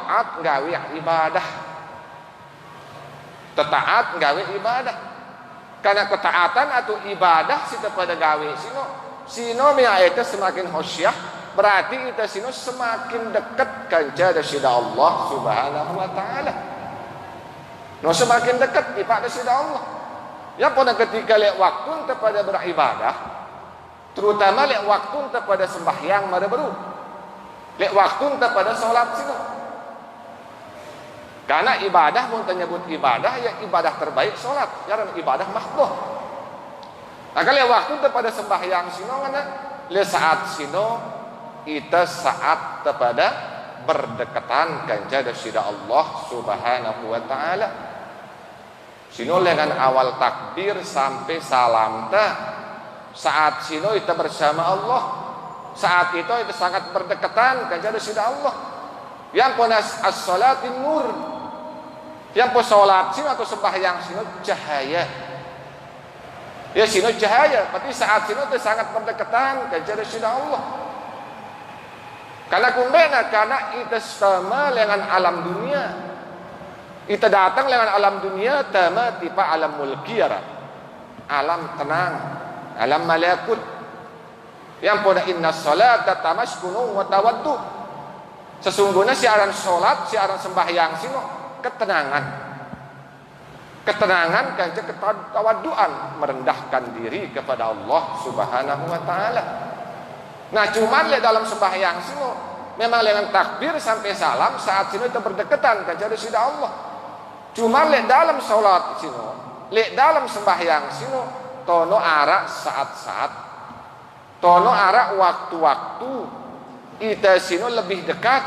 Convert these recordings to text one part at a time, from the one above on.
taat gawe ibadah. Taat gawe ibadah. Karena ketaatan atau ibadah kita pada gawe sino itu semakin khosyah, berarti kita sino semakin dekat kepada sida Allah Subhanahu wa taala. No semakin dekat kepada sida Allah. Ya pada ketika lek waktu kepada beribadah, terutama lek waktu kepada sembahyang mada baru. Lek waktu kepada salat sino. Karena ibadah mau menyebut ibadah ya ibadah terbaik salat, jarang ibadah mahdoh. Nah kalau waktu kepada sembahyang sino mana? Le saat sino kita saat kepada berdekatan kepada sida Allah Subhanahu wa taala. Sino dengan awal takbir sampai salam saat sino kita bersama Allah. Saat itu sangat berdekatan kepada sida Allah. Yang ponas as-salatin nur. Yang po salat sino atau sembahyang sino cahaya. Ya sino cahaya, berarti saat sino itu sangat berdekatan kepada sida Allah. Karena kumbena karena kita sama dengan alam dunia. Kita datang dengan alam dunia tama tipa alam mulkiyara. Alam tenang, alam malakut. Yang pada inna salata tamaskunu wa tawaddu. Sesungguhnya siaran salat, siaran sembahyang sino ketenangan. Ketenangan kerja ketawaduan, merendahkan diri kepada Allah Subhanahu wa taala. Nah, cuman lihat dalam sembahyang sino memang dengan takbir sampai salam saat sino itu berdekatan kepada sida Allah. Cuma lihat dalam salat sino, lihat dalam sembahyang sino tono arah saat-saat, tono arah waktu-waktu ita sino lebih dekat.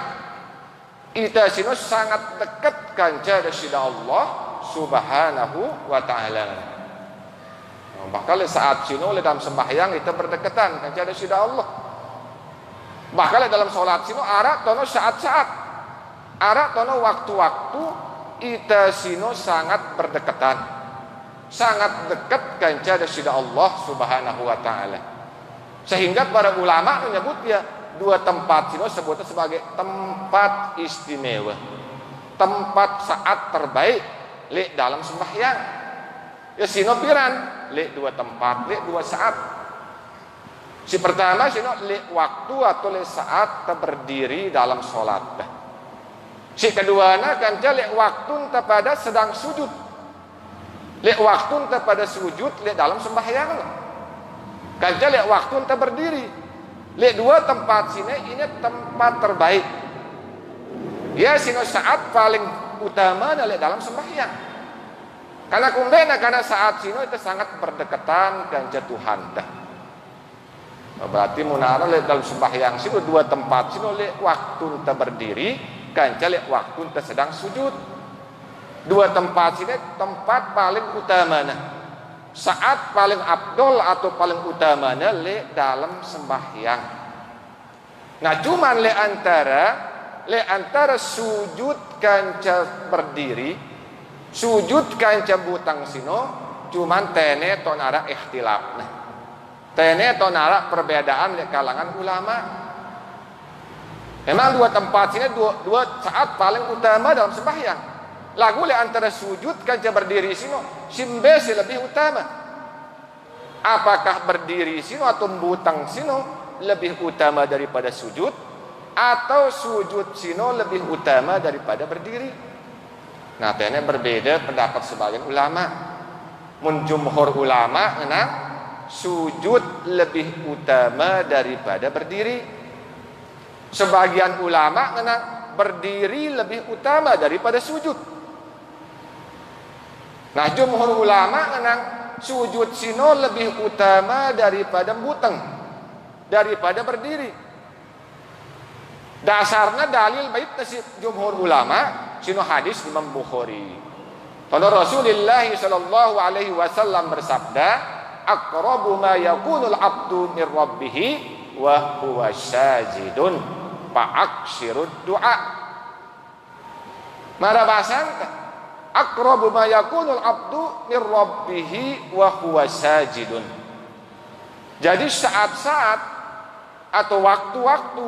Ita sino sangat dekat kepada sida Allah Subhanahu wa ta'ala. Bahkan saat sino dalam sembahyang kita berdekatan kepada sida Allah. Bahkan dalam sholat sino arah tono saat-saat, arah tono waktu-waktu ita sino sangat berdekatan, sangat dekat kepada sida Allah Subhanahu wa ta'ala. Sehingga para ulama menyebut ya dua tempat sino sebutnya sebagai tempat istimewa, tempat saat terbaik lek dalam sembahyang. Ya sino piran lek dua tempat, lek dua saat. Si pertama sino lek waktu atau lek saat berdiri dalam sholat. Si kedua kan lek waktu pada sedang sujud. Lek waktu pada sujud lek dalam sembahyang. Kan lek waktu berdiri. Lek dua tempat sini ini tempat terbaik. Ya sino saat paling utama lek dalam sembahyang. Karena kumbena karena saat sino itu sangat berdekatan dengan Tuhan dah. Berarti munara lek dalam sembahyang sino dua tempat sino lek waktu berdiri kan lek waktu sedang sujud. Dua tempat sini tempat paling utama saat paling abdol atau paling utamanya le dalam sembahyang. Nah cuman le antara sujud kanca berdiri, sujud kanca butang sino, cuman tene tonara ikhtilaf. Nah, tene tonara perbedaan le kalangan ulama. Memang dua tempat sini dua saat paling utama dalam sembahyang. Lagu le antara sujud kanca berdiri sino simbesi lebih utama. Apakah berdiri sino atau butang sino lebih utama daripada sujud, atau sujud sino lebih utama daripada berdiri? Nah, ini berbeda pendapat sebagian ulama. Mun jumhur ulama menang sujud lebih utama daripada berdiri. Sebagian ulama menang berdiri lebih utama daripada sujud. Nah, jumhur ulama menang sujud sino lebih utama daripada butang, daripada berdiri. Dasarnya dalil bait nasib jumhur ulama sino hadis Imam Bukhari. Kalau Rasulullah sallallahu alaihi wasallam bersabda, aqrabu ma yakunul abdu min rabbih wa huwa sajidun fa'aksirud du'a. Mara bahasan aqrabu ma yakunul abdu min rabbih wa huwa sajidun. Jadi saat-saat atau waktu-waktu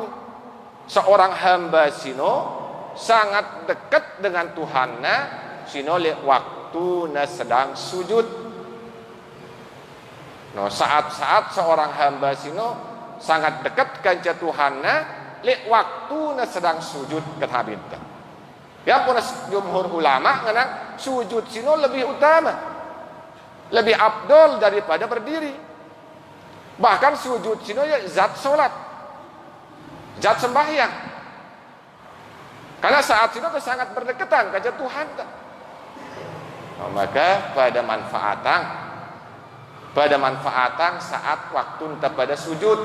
seorang hamba sino sangat dekat dengan Tuhanna sino le waktu na sedang sujud. No, saat-saat seorang hamba sino sangat dekat kanca Tuhanna le waktu na sedang sujud kata binta. Ya pun jumhur ulama ngenang sujud sino lebih utama, lebih afdol daripada berdiri. Bahkan sujud sino ya zat solat, zat sembahyang. Karena saat sino sangat berdekatan kanca Tuhan. Nah, maka pada manfaatan saat waktu entah pada sujud.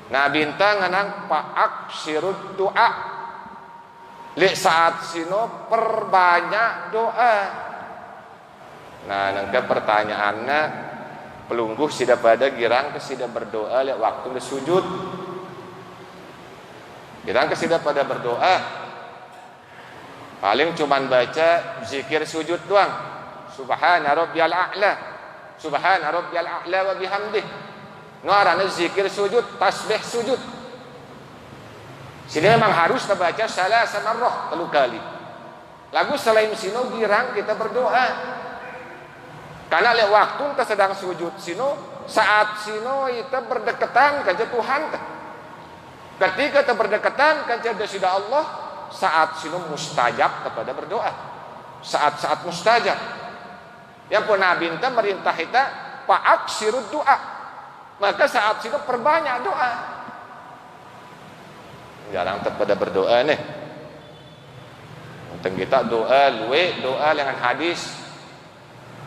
Nah bintang ngenang pa'ak syirud doa. Lek saat sino perbanyak doa. Nah nangka pertanyaannya pelungguh sida pada girang kesida berdoa lek waktu sujud. Girang kesida pada berdoa. Paling cuman baca zikir sujud doang. Subhana rabbiyal a'la. Subhana rabbiyal a'la wa bihamdih. Ngarana zikir sujud, tasbih sujud. Sini memang harus terbaca salah sama roh 3 kali. Lagu selain sino girang kita berdoa. Karena lewat waktu kita sedang sujud sino, saat sino kita berdekatan kepada Tuhan. Ketika kita berdekatan kepada sida Allah, saat sino mustajab kepada berdoa. Saat-saat mustajab. Yang pun Nabi kita merintah kita pa'ak sirud doa. Maka saat itu perbanyak doa. Jarang terpada berdoa nih. Tentang kita doa luwe doa dengan hadis.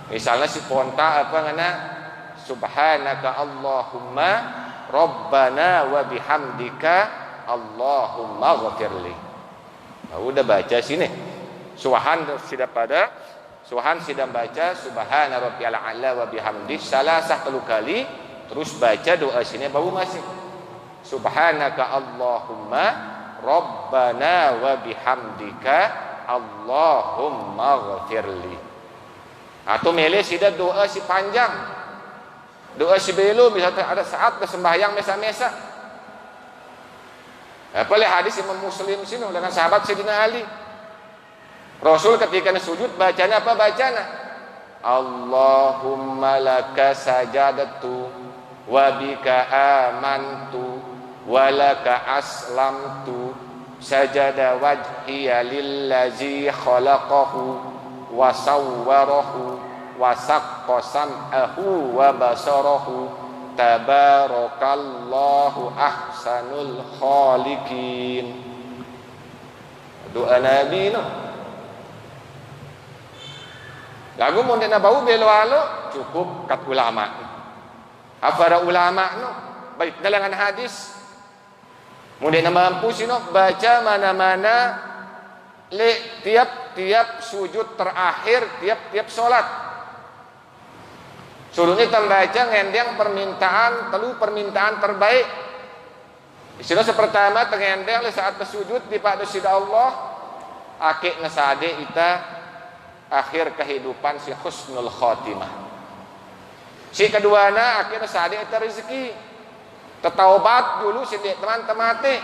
Misalnya si ponta apa ngana subhanaka Allahumma rabbana wa bihamdika Allahumma ghafirli. Nah, udah baca sini. Suhan sudah baca subhana rabbiyal a'la wa bihamdi salasah 3 kali. Terus baca doa sini baru masih subhanaka Allahumma rabbana wa bihamdika Allahumma ghafirli. Atau milih sida doa si panjang, doa si belum, misalnya ada saat bersembahyang mesa-mesa. Apalagi hadis Imam Muslim sini dengan sahabat Sayyidina Ali. Rasul ketika sujud bacanya apa bacanya? Allahumma laka sajadatu wa bika amantu wa laka aslamtu sajada wajhiya lillazi khalaqahu wa sawwarahu wa saqqa sam'ahu wa basarahu tabarakallahu ahsanul khaliqin. Doa Nabi no. Lagu mun dina bau belo alo cukup kat ulama. Para ulama no baik dalangan hadis mun dina mampu sino baca mana-mana le tiap-tiap sujud terakhir tiap-tiap salat. Suruhnya tambaca ngendeng permintaan permintaan terbaik. Istilah pertama tengendeng le saat bersujud di pada sida Allah akik ngasade ita akhir kehidupan si husnul khotimah. Si keduana akhirnya sade ita rezeki. Tetaubat dulu si teman-teman teh.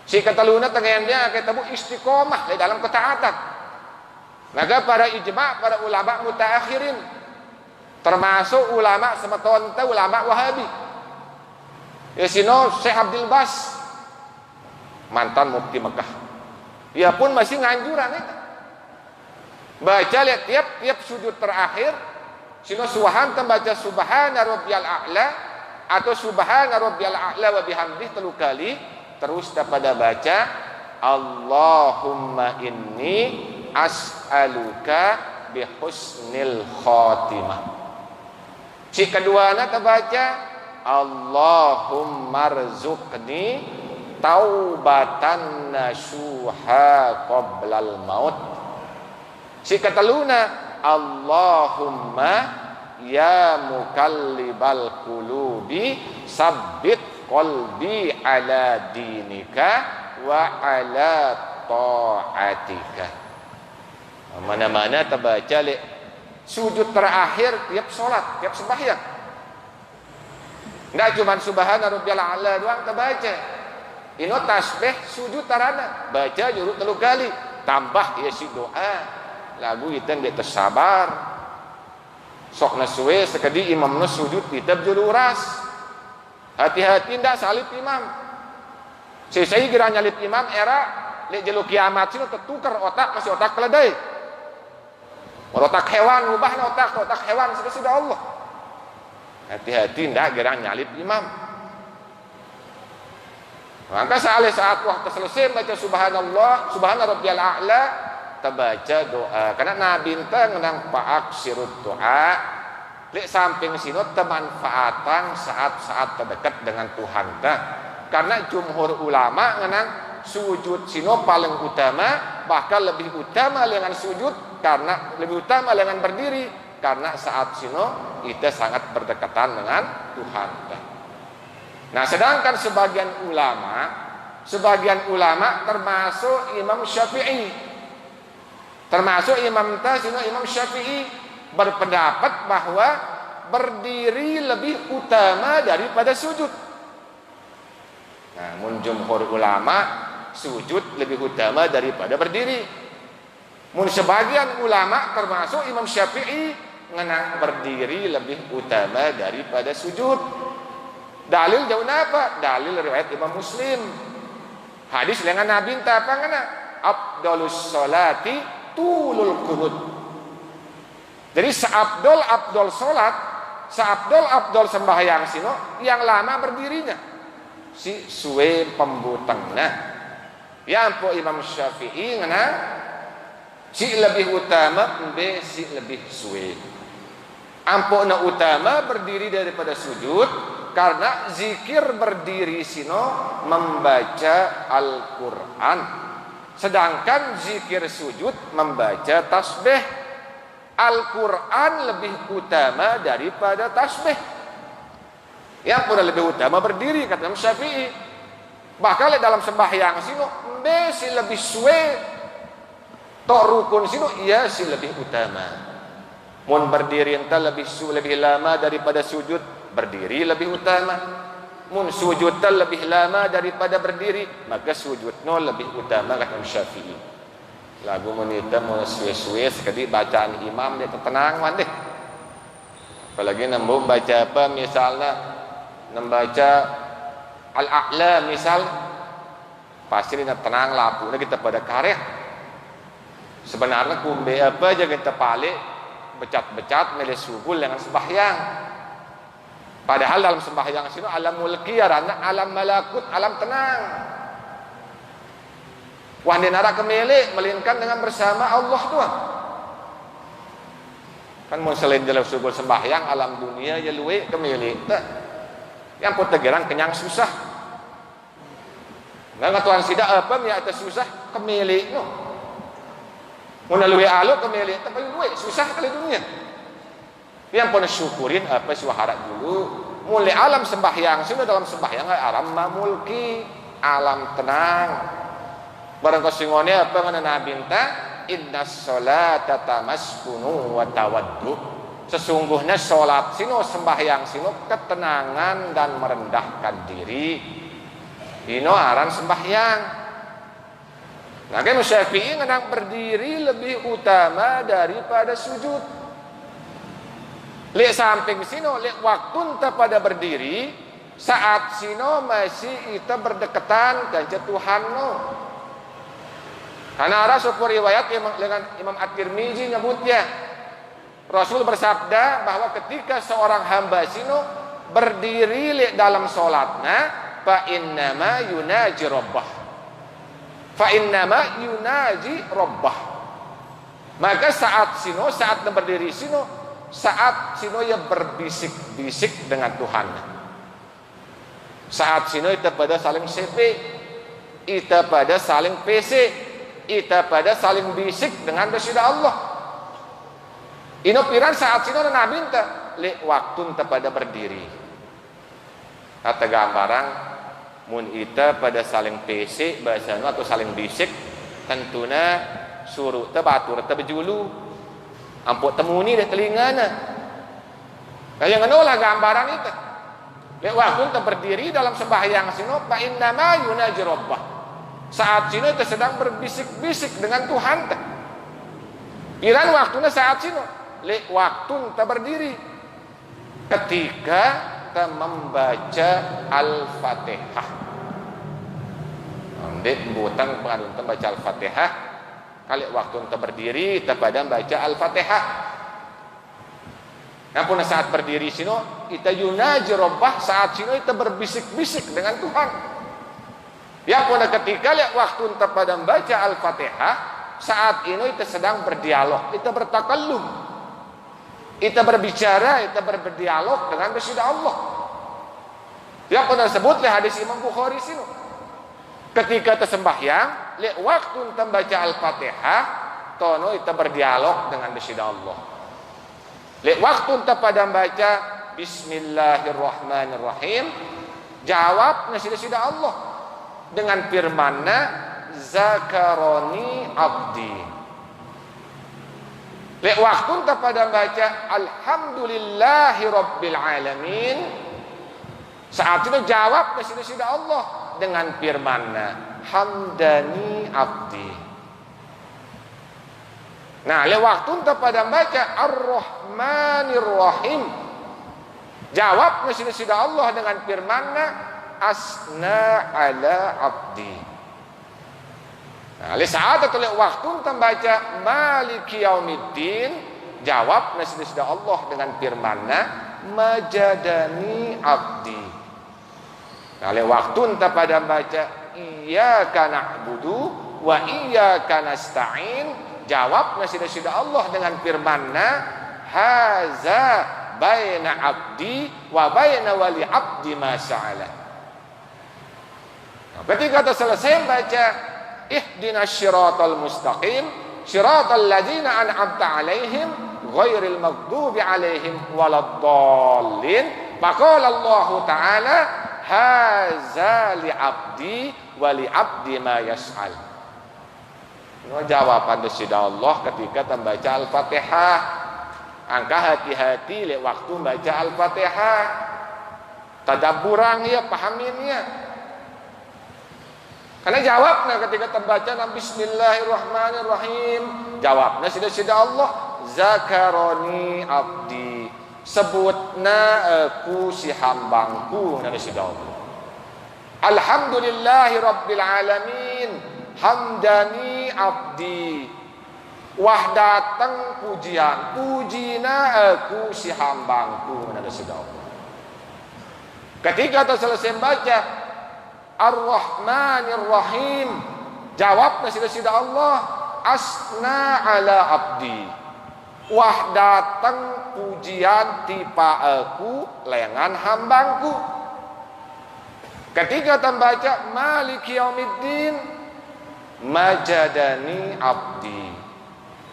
Si keteluna tengendeng akik tabu istiqomah di dalam ketaatan. Maka para ijma' para ulama mutaakhirin termasuk ulama semeton teh ulama Wahabi. Yasino Syekh Abdul Bas mantan mufti Mekah. Dia pun masih nganjuran itu. Baca lihat tiap sujud terakhir sino suhan tembaca subhana rabbiyal a'la atau subhana rabbiyal a'la wa bihamdih 3 kali terus daripada baca Allahumma inni as'aluka bihusnil khotimah. Si keduanya terbaca Allahumma rzuqni taubatan nasuha qoblal maut. Si keteluna Allahumma ya mukallibal qulubi sabbit qalbi ala dinika wa ala ta'atika. Mana-mana terbaca sujud terakhir tiap sholat, tiap sembahyang. Enggak cuma subhana rabbiyal a'la doang terbaca. ino tasbih sujud tarana baca juruk 3 kali tambah ya si doa lagu kita nggak tersabar sok nasuwe sekadi imam sujud kita julu uras hati-hati ndak salib imam saya kira nyalip imam era lek jelu kiamat sini tertukar otak masih otak keledai otak hewan ubah otak hewan sudah Allah hati-hati ndak kira nyalip imam. Maka saat waktu selesai baca subhanallah subhana rabbiyal a'la terbaca doa karena nabi ente ngenang paak sirut doa lek samping sino temanfaatan saat-saat terdekat dengan Tuhan ta karena jumhur ulama ngenang sujud sino paling utama bahkan lebih utama dengan sujud karena lebih utama dengan berdiri karena saat sino kita sangat berdekatan dengan Tuhan ta. Nah, sedangkan sebagian ulama termasuk Imam Syafi'i, termasuk Imam Syafi'i berpendapat bahwa berdiri lebih utama daripada sujud. Nah, jumhur ulama sujud lebih utama daripada berdiri. Sebagian ulama termasuk Imam Syafi'i ngenang berdiri lebih utama daripada sujud. Dalil jauh apa? Dalil riwayat Imam Muslim. Hadis dengan Nabi entah apa ngana? Afdalus sholati tulul qunut. Jadi seabdol salat, seabdol sembahyang sino yang lama berdirinya. Si suwe pembutangna. Ya ampo Imam Syafi'i ngana? Si lebih utama mbe si lebih suwe. Ampo na utama berdiri daripada sujud. Karena zikir berdiri sino membaca Al-Quran, sedangkan zikir sujud membaca tasbih. Al-Quran lebih utama daripada tasbih. Yang pun lebih utama berdiri kata Imam Syafi'i. Bahkan dalam sembahyang sino be si lebih suwe tok rukun sino iya si lebih utama. Mun berdiri entah lebih lama daripada sujud berdiri lebih utama. Mun sujud lebih lama daripada berdiri maka sujudnya lebih utama kata Imam Syafi'i. Lagu menita mau suwe-suwe sekali bacaan imam dia tenang deh. Apalagi nembung baca apa misalnya membaca Al-A'la misal pasti dia tenang lapunya kita pada karya. Sebenarnya kumbe apa aja kita palik becat-becat milih sugul dengan sembahyang. Padahal dalam sembahyang sini alam mulkiyah, alam malakut, alam tenang. Wahdinara kemilik melainkan dengan bersama Allah Tuhan. Kan mau selain dalam sugul sembahyang alam dunia ya luwe kemilik. Yang pun tegeran kenyang susah. Nggak Tuhan sidak apa ya atas susah kemilik no. Mau luwe alu kemilik tapi luwe susah kali dunia. Yang pun syukurin apa suharat dulu mulai alam sembahyang sini dalam sembahyang alam mamulki alam tenang barang kosingone apa ngana nabi ta innas sholata tamaskunu wa tawaddu sesungguhnya sholat sino sembahyang sino ketenangan dan merendahkan diri ino aran sembahyang. Nah kan Syafi'i ngenang berdiri lebih utama daripada sujud. Lek samping sino lek waktu enta pada berdiri saat sino masih kita berdekatan dengan Tuhan no. Karena ada sebuah riwayat dengan Imam At-Tirmizi nyebutnya Rasul bersabda bahwa ketika seorang hamba sino berdiri lek dalam sholatnya fa innama yunaji rabbah. Fa innama yunaji rabbah. Maka saat berdiri sino saat sino ya berbisik-bisik dengan Tuhan. Saat sino kita pada saling CP, kita pada saling PC, kita pada saling bisik dengan bersyukur Allah. Ino piran saat sino nabi enta le waktu enta pada berdiri. Kata gambaran mun ita pada saling PC bahasana atau saling bisik tentunya suruh tebatur tebejulu ampuk temuni deh telingana. Kayak ngono lah gambaran itu. Lek waktu ente berdiri dalam sembahyang sino fa innama yunaji rabbah. Saat sino ente sedang berbisik-bisik dengan Tuhan teh. Piran waktuna saat sino? Lek waktu ente berdiri ketika ente membaca Al-Fatihah. Ndek mbutang pengadun ente baca Al-Fatihah. Kali waktu ente berdiri ente pada baca Al-Fatihah. Namun saat berdiri sino kita yunaji rabbah, saat sino kita berbisik-bisik dengan Tuhan. Ya pun ketika lihat waktu ente pada membaca Al-Fatihah, saat ini kita sedang berdialog, kita bertakallum, kita berbicara, kita berdialog dengan Rasulullah Allah. Ya pun disebut oleh hadis Imam Bukhari sino. Ketika kita sembahyang, lihat waktu ente membaca Al-Fatihah, tono kita berdialog dengan Rasulullah Allah. Lek waktu ente pada baca Bismillahirrahmanirrahim, jawab nasidah Allah dengan firman-Na zakaroni abdi. Lek waktu ente pada baca Alhamdulillahi Rabbil Alamin, saat itu jawab nasidah Allah dengan firman-Na hamdani abdi. Nah, le waktu ente pada baca Ar-Rahmanir Rahim, jawab nasidah Allah dengan firman-Na asna ala abdi. Nah, le saat atau le waktu ente baca Maliki Yaumiddin, jawab nasidah Allah dengan firman-Na majadani abdi. Nah, le waktu ente pada baca Iyyaka na'budu wa iyyaka nasta'in, jawab nasidah Allah dengan firman-Na haza baina abdi wa baina wali abdi ma sa'ala. Nah, ketika kita selesai baca ihdinas syiratal mustaqim syiratal ladzina an'amta alaihim ghairil maghdubi alaihim waladdallin, faqala Allah taala haza li abdi wa li abdi ma yas'al. Jawaban nasidah Allah ketika membaca Al-Fatihah. Angka hati-hati lek waktu baca Al-Fatihah. Tadabburan ya, pahamin ya. Karena jawabnya ketika membaca Bismillahirrahmanirrahim, jawabnya nasidah Allah zakaroni abdi, sebutna aku si hambangku nasidah Allah. Alhamdulillahi Rabbil Alamin hamdani abdi, wah datang pujian, pujina aku si hambangku nasidah Allah. Ketika kita selesai baca Ar-Rahmanir Rahim, jawab nasidah Allah asna ala abdi, wah datang pujian tipa aku lengan hambangku. Ketika kita baca Maliki Yaumiddin majadani abdi,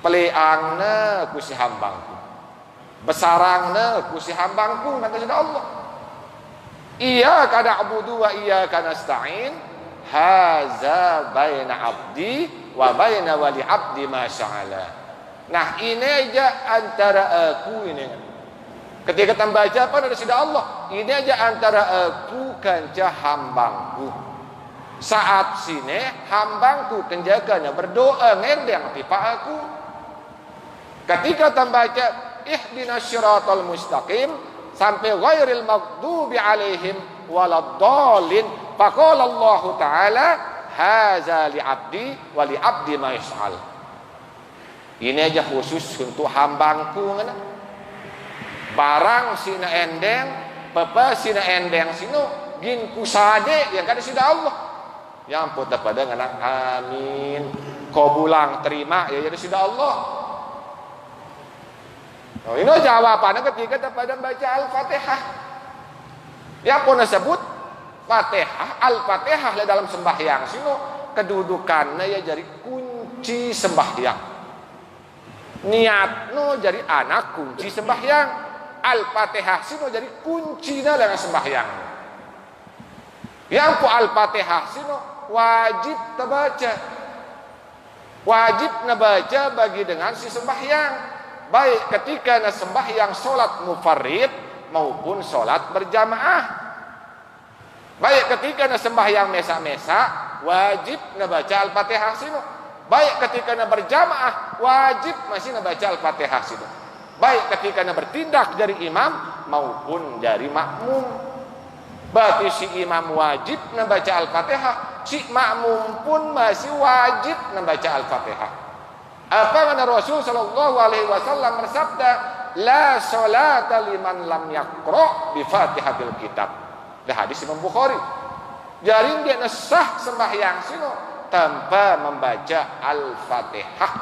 peleangna ku si hambangku, besarangna ku si hambangku nasidah Allah. Iyyaka na'budu wa iyyaka nasta'in haza baina abdi wa baina wali abdi ma sya'ala. Nah, ini aja antara aku ini. Ketika kita baca apa nasidah Allah, ini aja antara aku kanca hambangku. Saat sini hambangku kenjaganya berdoa ngendeng tipa aku. Ketika kita baca ihdinas syiratal mustaqim sampai ghairil maghdubi alaihim waladdallin, faqala Allah taala haza li abdi wa li abdi ma yas'al. Ini aja khusus untuk hambangku ngana. Barang sina endeng, pepe sina endeng sino gin kusade yang kada sida Allah. Yang pun pada ngana amin. Kau bulang terima ya jadi sida Allah. Oh, ini jawabannya ketika pada baca Al-Fatihah. Ya pun disebut Fatihah, Al-Fatihah dalam sembahyang sino kedudukannya ya jadi kunci sembahyang. Niatno jadi anak kunci sembahyang. Al-Fatihah sino jadi kuncinya dalam sembahyang. Yang ku Al-Fatihah sino wajib terbaca. Wajib nabaca bagi dengan si sembahyang. Baik ketika sembahyang solat mufarrid maupun solat berjamaah. Baik ketika na sembahyang mesa-mesa wajib na baca Al-Fatihah sino. Baik ketika na berjamaah wajib masih na baca Al-Fatihah sino. Baik ketika na bertindak dari imam maupun dari makmum. Berarti si imam wajib na baca Al-Fatihah, si makmum pun masih wajib na baca Al-Fatihah. Apa mana Rasul sallallahu alaihi wasallam bersabda, la salata liman lam yaqra bi Fatihatil kitab. Dah hadis Imam Bukhari. Jadi dia sah sembahyang sino tanpa membaca Al-Fatihah.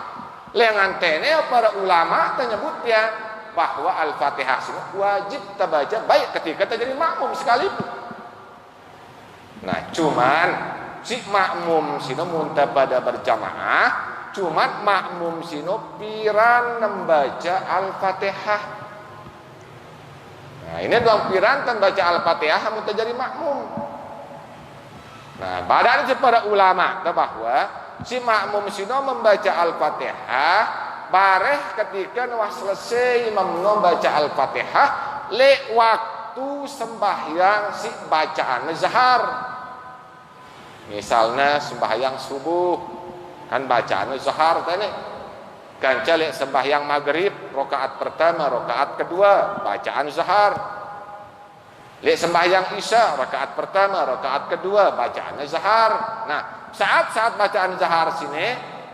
Lengantene para ulama menyebutnya bahwa Al-Fatihah sino wajib terbaca baik ketika terjadi makmum sekalipun. Nah, cuman si makmum sino muntah pada berjamaah, cuman makmum sino piran membaca Al-Fatihah. Nah, ini dua piran baca Al-Fatihah mun terjadi makmum. Nah, badan para ulama bahwa si makmum sino membaca Al-Fatihah bareh ketika wah selesai imam membaca Al-Fatihah le waktu sembahyang si bacaan zahar. Misalnya sembahyang subuh kan bacaan zahar tadi. Kan calik sembahyang maghrib rakaat pertama, rakaat kedua bacaan zahar. Lek sembahyang isya rakaat pertama, rakaat kedua bacaan zahar. Nah, saat bacaan zahar sini,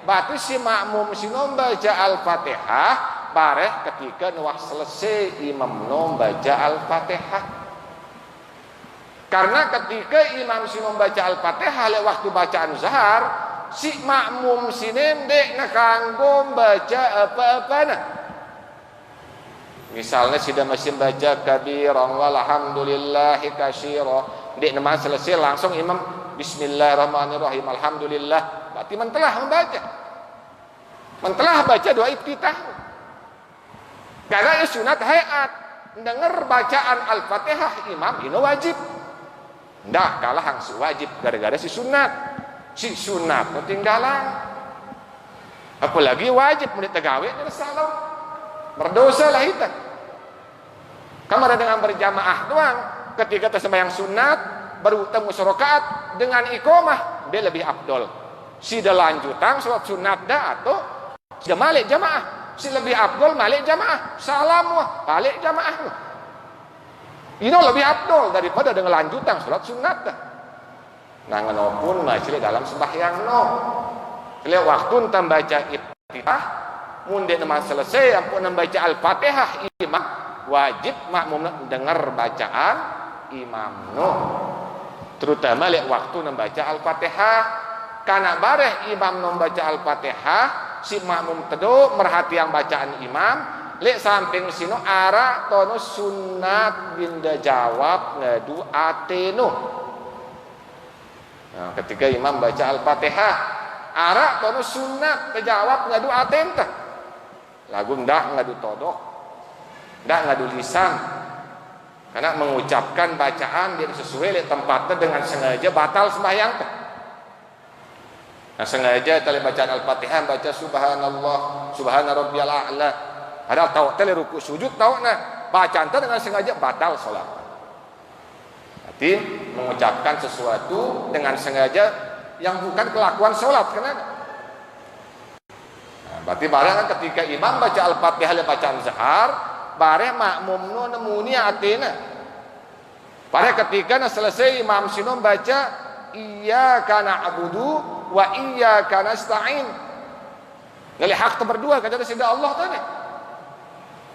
berarti si makmum sino baca Al-Fatihah bareh ketika nuwah selesai imam baca Al-Fatihah. Karena ketika imam sino baca Al-Fatihah lek waktu bacaan zahar, si makmum sini dek nak kanggo baca apa-apa nah. Misalnya sudah masih baca kabiran walhamdulillahi katsira, dek nama selesai langsung imam bismillahirrahmanirrahim alhamdulillah, berarti mentelah membaca. Mentelah baca doa iftitah. Karena sunat hayat dengar bacaan Al-Fatihah imam ini wajib. Ndak kalah hangsi wajib gara-gara si sunat. Si sunat ketinggalan, apalagi wajib menit tegawe ini salah berdosa lah itu. Kamar dengan berjamaah doang ketika tersembahyang sunat baru temu rakaat dengan iqamah dia lebih afdol. Si dah lanjutan sholat sunat dah atau sudah malik jamaah, si lebih afdol malik jamaah, salam wah balik jamaah. Ini lebih afdol daripada dengan lanjutan sholat sunat dah. Nah, ngenopun masih dalam sembahyang no. Kalau waktu entam baca iftitah, munde nama selesai ampun membaca Al-Fatihah imam wajib makmum dengar bacaan imam no. Terutama lek waktu membaca Al-Fatihah, karena bareh imam membaca Al-Fatihah, si makmum teduh merhatian bacaan imam, lek samping sino ara tono sunat binda jawab ngadu ateno. Nah, ketika imam baca Al-Fatihah, arak tono sunat terjawab ngadu atenta. Lagu ndak ngadu todok, ndak ngadu lisan. Karena mengucapkan bacaan dia sesuai dengan tempatnya dengan sengaja batal sembahyang. Nah, sengaja tali bacaan Al-Fatihah baca subhanallah, subhana rabbiyal a'la. Padahal tahu tali ruku sujud tahu nah bacaan dengan sengaja batal salat. Berarti mengucapkan sesuatu dengan sengaja yang bukan kelakuan sholat. Kenapa? Nah, berarti barang kan ketika imam baca Al-Fatihah bacaan zahar, bareng makmum no nemuni atina. Pada ketika selesai imam sino baca iyyaka na'budu wa iyyaka nasta'in. Ngali hak berdua kata sida Allah tadi.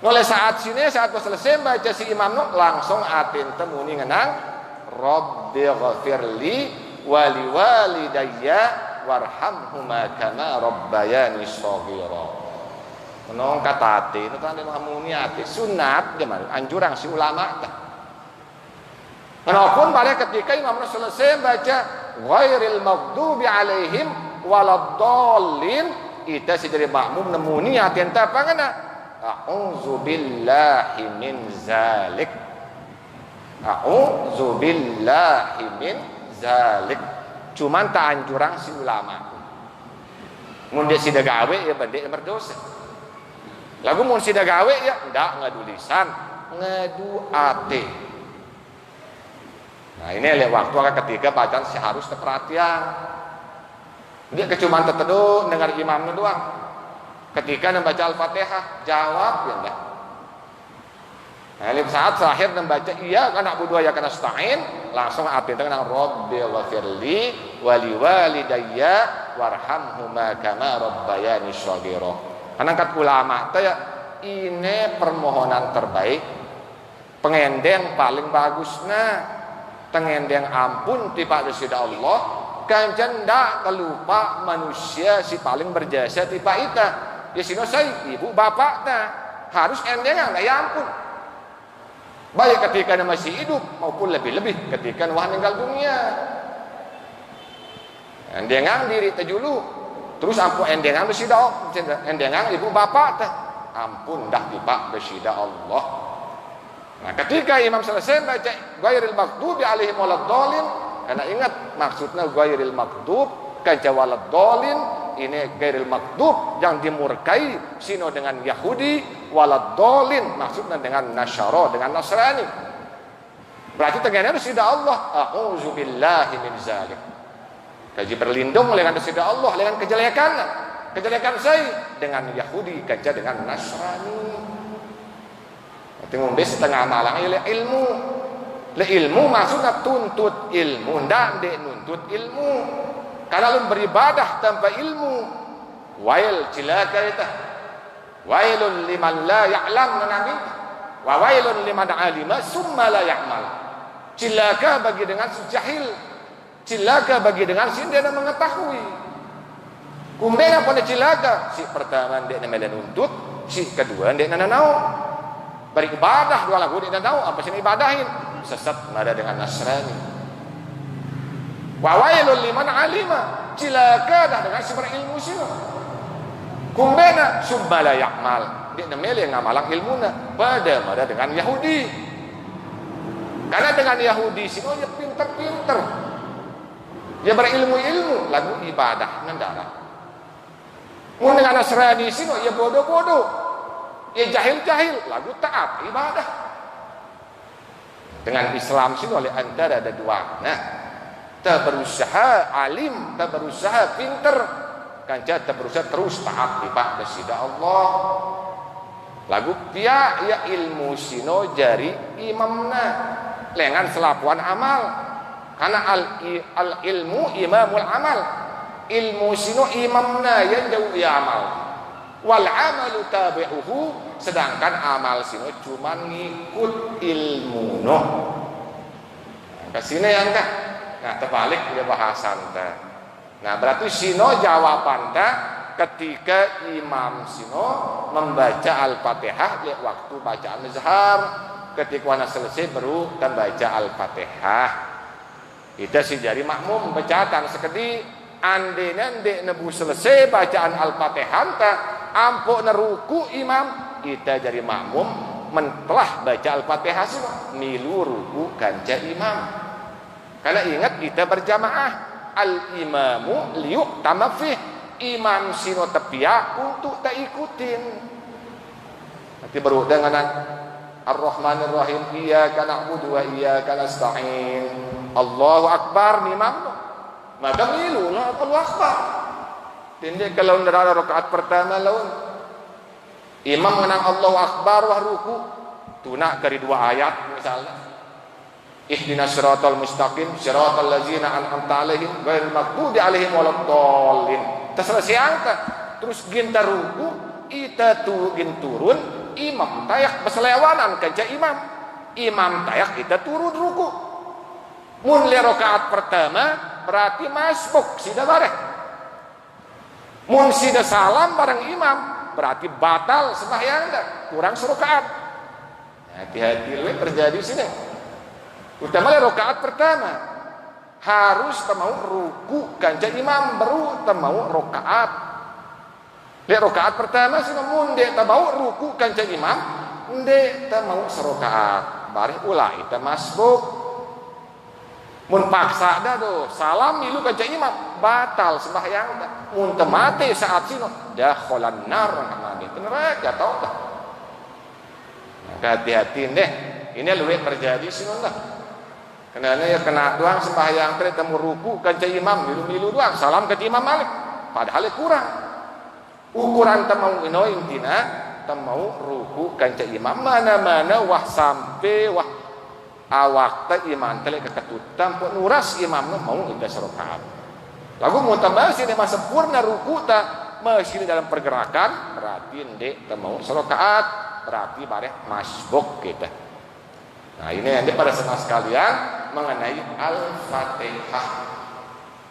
Mulai saat sini saat selesai baca si imam no langsung atin temuni ngenang Rabbi ghafirli wali walidayya warhamhuma kama rabbayani shaghira. Menong kata ati itu kan hamuni ati sunat gimana anjuran si ulama tah. Walaupun pada ketika imam selesai baca ghairil maghdubi alaihim waladdallin kita si dari makmum nemuni ati enta pangana a'udzubillahi min zalik. A'udzubillahi min zalik. Cuman tak anjurang si ulama. Mun dia sida gawe ya bandek berdosa. Lagu mun sida gawe ya ndak ngadu lisan, ngadu ate. Nah ini lihat waktu ketika bacaan si harus perhatian. Dia kecuman terteduh dengar imamnya doang. Ketika membaca Al-Fatihah jawab ya enggak. Nah, saat terakhir membaca iya kana abudu ya kana nasta'in, langsung api tengah Rabbi ghafirli wa liwalidayya warhamhuma kama rabbayani shaghira. Karena kat ulama teh ya ini permohonan terbaik, pengendeng paling bagusna, pengendeng ampun tipa desida Allah, kanjeng ndak kelupa manusia si paling berjasa tipa ita. Ya sino saya ibu bapakna harus endengan ya ampun. Baik ketika dia masih hidup maupun lebih-lebih ketika wah meninggal dunia. Endengan diri tejulu, terus ampun endengan besida, endengan ibu bapak teh, ampun dah tiba besida Allah. Nah ketika imam selesai baca ghairil maghdubi alaihim waladdallin, karena ingat maksudnya ghairil maghdub kaja waladdallin. Ini ghairil maghdub yang dimurkai sino dengan Yahudi, waladdallin maksudnya dengan Nasyara, dengan Nasrani. Berarti tengene sida Allah, a'udzubillahi min zalik. Kaji berlindung dengan sida Allah dengan kejelekan saya dengan Yahudi kaja dengan Nasrani. Berarti ngombe setengah malang ilmu. Le ilmu maksudnya tuntut ilmu, ndak ndek nuntut ilmu. Karena lu beribadah tanpa ilmu, wail cilaka itu, wailun liman la ya'lam nabi, wa wailun liman alima summa la ya'mal. Cilaka bagi dengan si jahil, cilaka bagi dengan si dia mengetahui. Kumbena pada cilaka, si pertama dia namanya nuntut, si kedua dia nanau. Beribadah dua lagu dia nanau, apa sih ibadahin? Sesat nada dengan Nasrani. Wa wailul liman alima, cilaka dah dengan si berilmu sino. Kumbena summa la ya'mal, dia namanya yang ngamalang ilmuna pada mada dengan Yahudi. Karena dengan Yahudi sino dia pinter-pinter, dia berilmu-ilmu lagu ibadah nandara. Mun dengan Nasrani sino dia bodoh-bodoh, dia jahil-jahil lagu taat ibadah. Dengan Islam sino oleh antara ada dua. Nah tak berusaha alim, tak berusaha pinter, kanca tak berusaha terus taat kepada sida Allah. Lagu pia ya ilmu sino jari imamna, lengan selapuan amal. Karena al ilmu imamul amal, ilmu sino imamna yang jauh ya amal. Wal amalu tabi'uhu, sedangkan amal sino cuma ngikut ilmu no. Kasine yang dah. Nah terbalik dia bahasan ta. Nah berarti sino jawaban ta ketika imam sino membaca Al-Fatihah ya waktu bacaan zahar, ketika wana selesai baru dan baca Al-Fatihah. Kita si jari makmum bacaan sekedi andena ndek nebu selesai bacaan Al-Fatihah ta ampuk neruku imam, kita jari makmum mentelah baca Al-Fatihah sino milu ruku kanca imam. Karena ingat kita berjamaah, al-imamu liyu'tama fih, imam sino tepia untuk tak ikutin. Nanti baru dengan Ar-Rahmanir Rahim, iyyaka na'budu wa iyyaka nasta'in. Allahu Akbar imam. Maka milu lah Allahu Akbar. Tindak kalau ada rakaat pertama laun imam menang Allahu Akbar wa ruku, tunak dari dua ayat misalnya. Ihdinas siratal mustaqim siratal ladzina an'amta 'alaihim ghairil maghdubi 'alaihim waladdallin. Terselesai angka terus ginta ruku ita gin turun imam tayak beselewanan kanca imam tayak kita turun ruku. Mun le rakaat pertama berarti masbuk sida bareh. Mun sida salam bareng imam berarti batal sembahyang kurang serakaat. Hati-hati lu terjadi sini. Utama rakaat pertama harus temau ruku kanca imam baru temau rakaat. Dek rakaat pertama sih namun dek temau ruku kanca imam, dek temau serakaat. Bari ulah itu masbuk. Mun paksa dah do salam milu kanca imam batal sembahyang dah. Mun temate saat sino dah kholan nar kamane neraka tau dah. Hati-hati deh. Ini luwih terjadi sino dah. Kenapa ya kena doang sembahyang teh temu ruku kan cai imam milu-milu doang salam ke Imam Malik padahal kurang. Ukuran temau ino intina temau ruku kan cai imam mana-mana wah sampai wah awak teh iman teh keketutan pun nuras imam mau indah rakaat. Lagu mau tambah sih mah sempurna ruku ta masih dalam pergerakan berarti ndek temau rakaat berarti bareh masbuk kita. Nah ini nanti pada saat sekalian mengenai Al-Fatihah.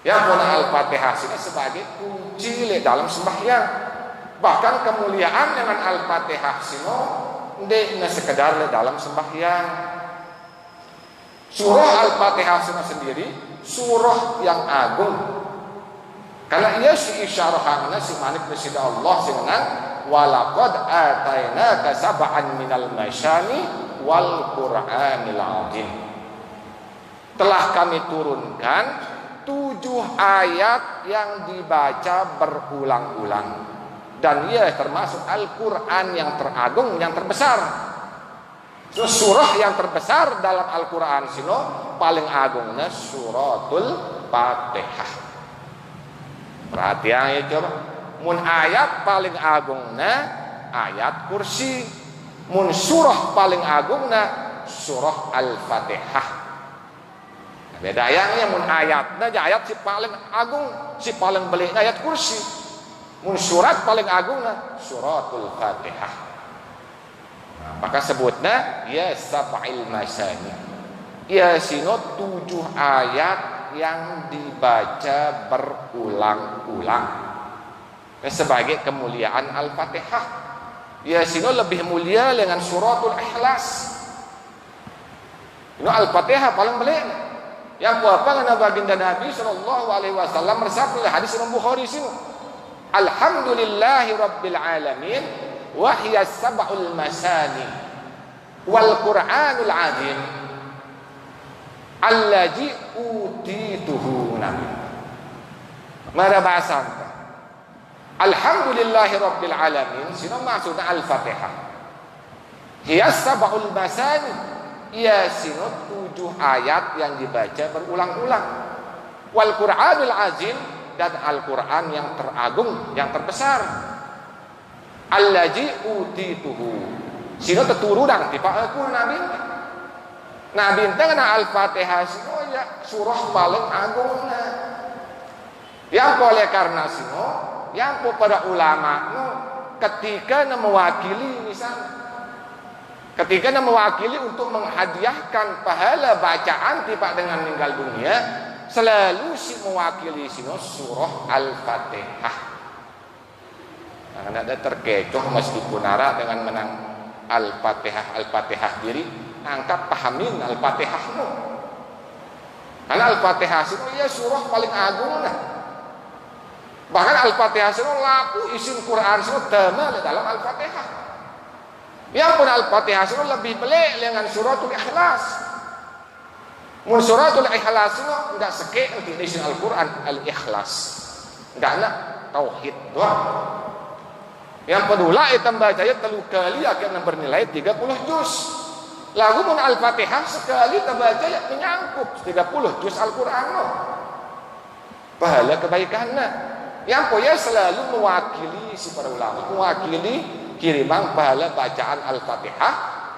Yang mana Al-Fatihah ini sebagai kunci dalam sembahyang. Bahkan kemuliaan dengan Al-Fatihah sino tidak sekedar dalam sembahyang. Surah Al-Fatihah sendiri surah yang agung. Karena ia si isyarahana si manik bersida Allah dengan walaqad atainaka sab'an minal masyani wal Qur'anil azim. Telah kami turunkan 7 ayat yang dibaca berulang-ulang dan ia termasuk Al-Qur'an yang teragung yang terbesar. Surah yang terbesar dalam Al-Qur'an sino paling agungnya suratul Fatihah. Perhatian ya coba. Mun ayat paling agungnya ayat kursi. Mun surah paling agungna surah Al-Fatihah. Beda yang mun ayatna ayat si paling agung, si paling belikna ayat kursi. Mun surat paling agungna suratul Fatihah. Nah, maka sebutna ya sab'il masani. Ya sino 7 ayat yang dibaca berulang-ulang. Sebagai kemuliaan Al-Fatihah. Yasin lebih mulia dengan suratul Ikhlas. Ini Al-Fatihah paling belik. Yang apa karena baginda Nabi sallallahu alaihi wasallam bersabda hadis Imam Bukhari sini. Alhamdulillahi rabbil alamin wa hiya sab'ul masani wal Qur'anul azim allazi utituhu nabi. Mara bahasa Alhamdulillahi rabbil alamin sino maksudnya Al-Fatihah. Hiya sab'ul masani ia sino 7 ayat yang dibaca berulang-ulang. Wal Qur'anul azim dan Al-Qur'an yang teragung yang terbesar. Allazi utituhu sino teturunan ti paeukul nabi. Nabi teh kana Al-Fatihah sino ya surah paling agungna. Yang oleh karena sino yang para ulama ketika mewakili misalnya ketika mewakili untuk menghadiahkan pahala bacaan tiba dengan meninggal dunia selalu si mewakili sino surah Al-Fatihah. Nah, ada terkecoh meskipun ara dengan menang Al-Fatihah diri angkat pahamin Al-Fatihahmu karena Al-Fatihah sino ya surah paling agung nah. Bahkan Al-Fatihah sino laku isim Quran sino dama dalam Al-Fatihah. Yang pun Al-Fatihah sino lebih belik dengan suratul Ikhlas. Mun suratul Ikhlas sino enggak seke nanti di Al-Qur'an Al-Ikhlas. Enggak nak tauhid doang. Yang pedula itu membaca telu kali akan bernilai 30 juz. Lagu mun Al-Fatihah sekali terbaca menyangkut 30 juz Al-Qur'an no. Pahala kebaikanna. Yang poya selalu mewakili si para ulama, mewakili kiriman pahala bacaan Al-Fatihah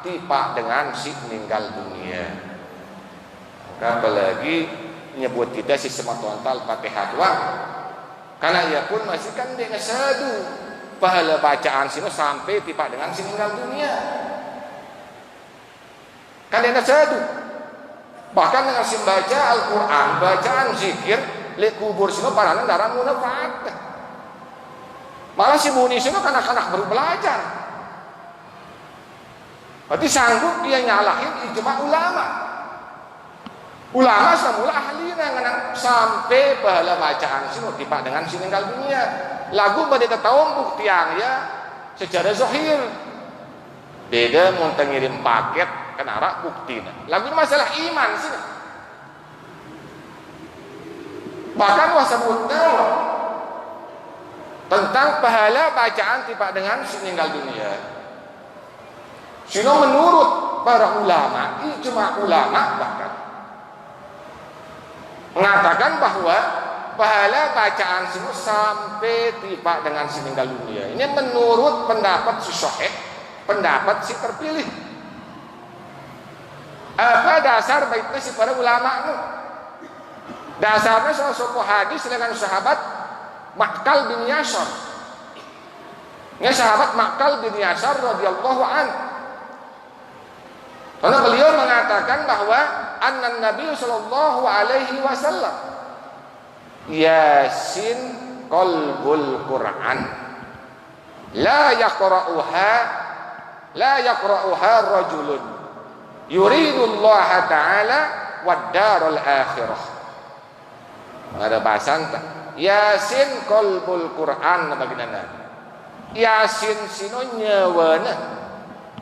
tiba dengan si meninggal dunia. Apalagi nyebut kita si semata Al-Fatihah doang. Karena ia pun masih kan dengan sadu pahala bacaan sini sampai tiba dengan si meninggal dunia. Kan dengan sadu. Bahkan dengan si baca Al-Quran, bacaan zikir lek kubur sino parana darah munafat. Malah si muni sino kanak-kanak baru belajar. Berarti sanggup dia nyalahin ijma ulama. Ulama semula ahli nang sampai pahala bacaan sino tiba dengan si meninggal dunia. Lagu pada tahu bukti yang ya secara zahir. Beda mau ngirim paket kenara buktinya. Lagu masalah iman sih. Bahkan wasabutna tentang pahala bacaan tiba dengan si meninggal dunia. Sino menurut para ulama, ijma ulama bahkan mengatakan bahwa pahala bacaan sinu sampai tiba dengan si meninggal dunia. Ini menurut pendapat si sahih, pendapat si terpilih. Apa dasar baiknya si para ulama itu? Dasarnya soal sebuah hadis dengan sahabat Ma'qal bin Yasar. Ini sahabat Ma'qal bin Yasar radhiyallahu an. Karena beliau mengatakan bahwa anna Nabi sallallahu alaihi wasallam Yasin qalbul Quran la yaqra'uha rajulun yuridullah ta'ala wad darul akhirah. Ada bahasan Yasin qalbul Quran bagaimana? Yasin sino nyawana,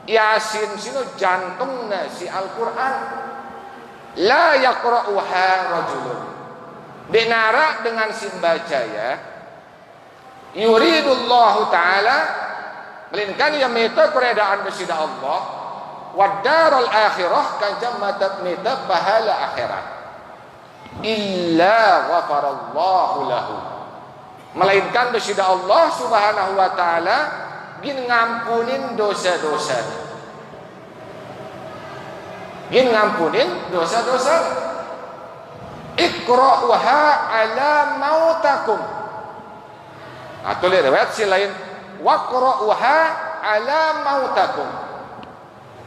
Yasin sino jantungna si Al-Quran. La yaqra'uha rajulun, benara dengan simbaca ya, yuridullahu ta'ala, melainkan yang meta keredaan bersida Allah, wadarul akhirah kanjam meta pahala akhirat, illa ghafarallahu lahu, melainkan bersida Allah subhanahu wa ta'ala gin ngampunin dosa-dosa, gin ngampunin dosa-dosa. Iqra'uha ala mautakum, atau riwayat si lain waqra'uha ala mautakum.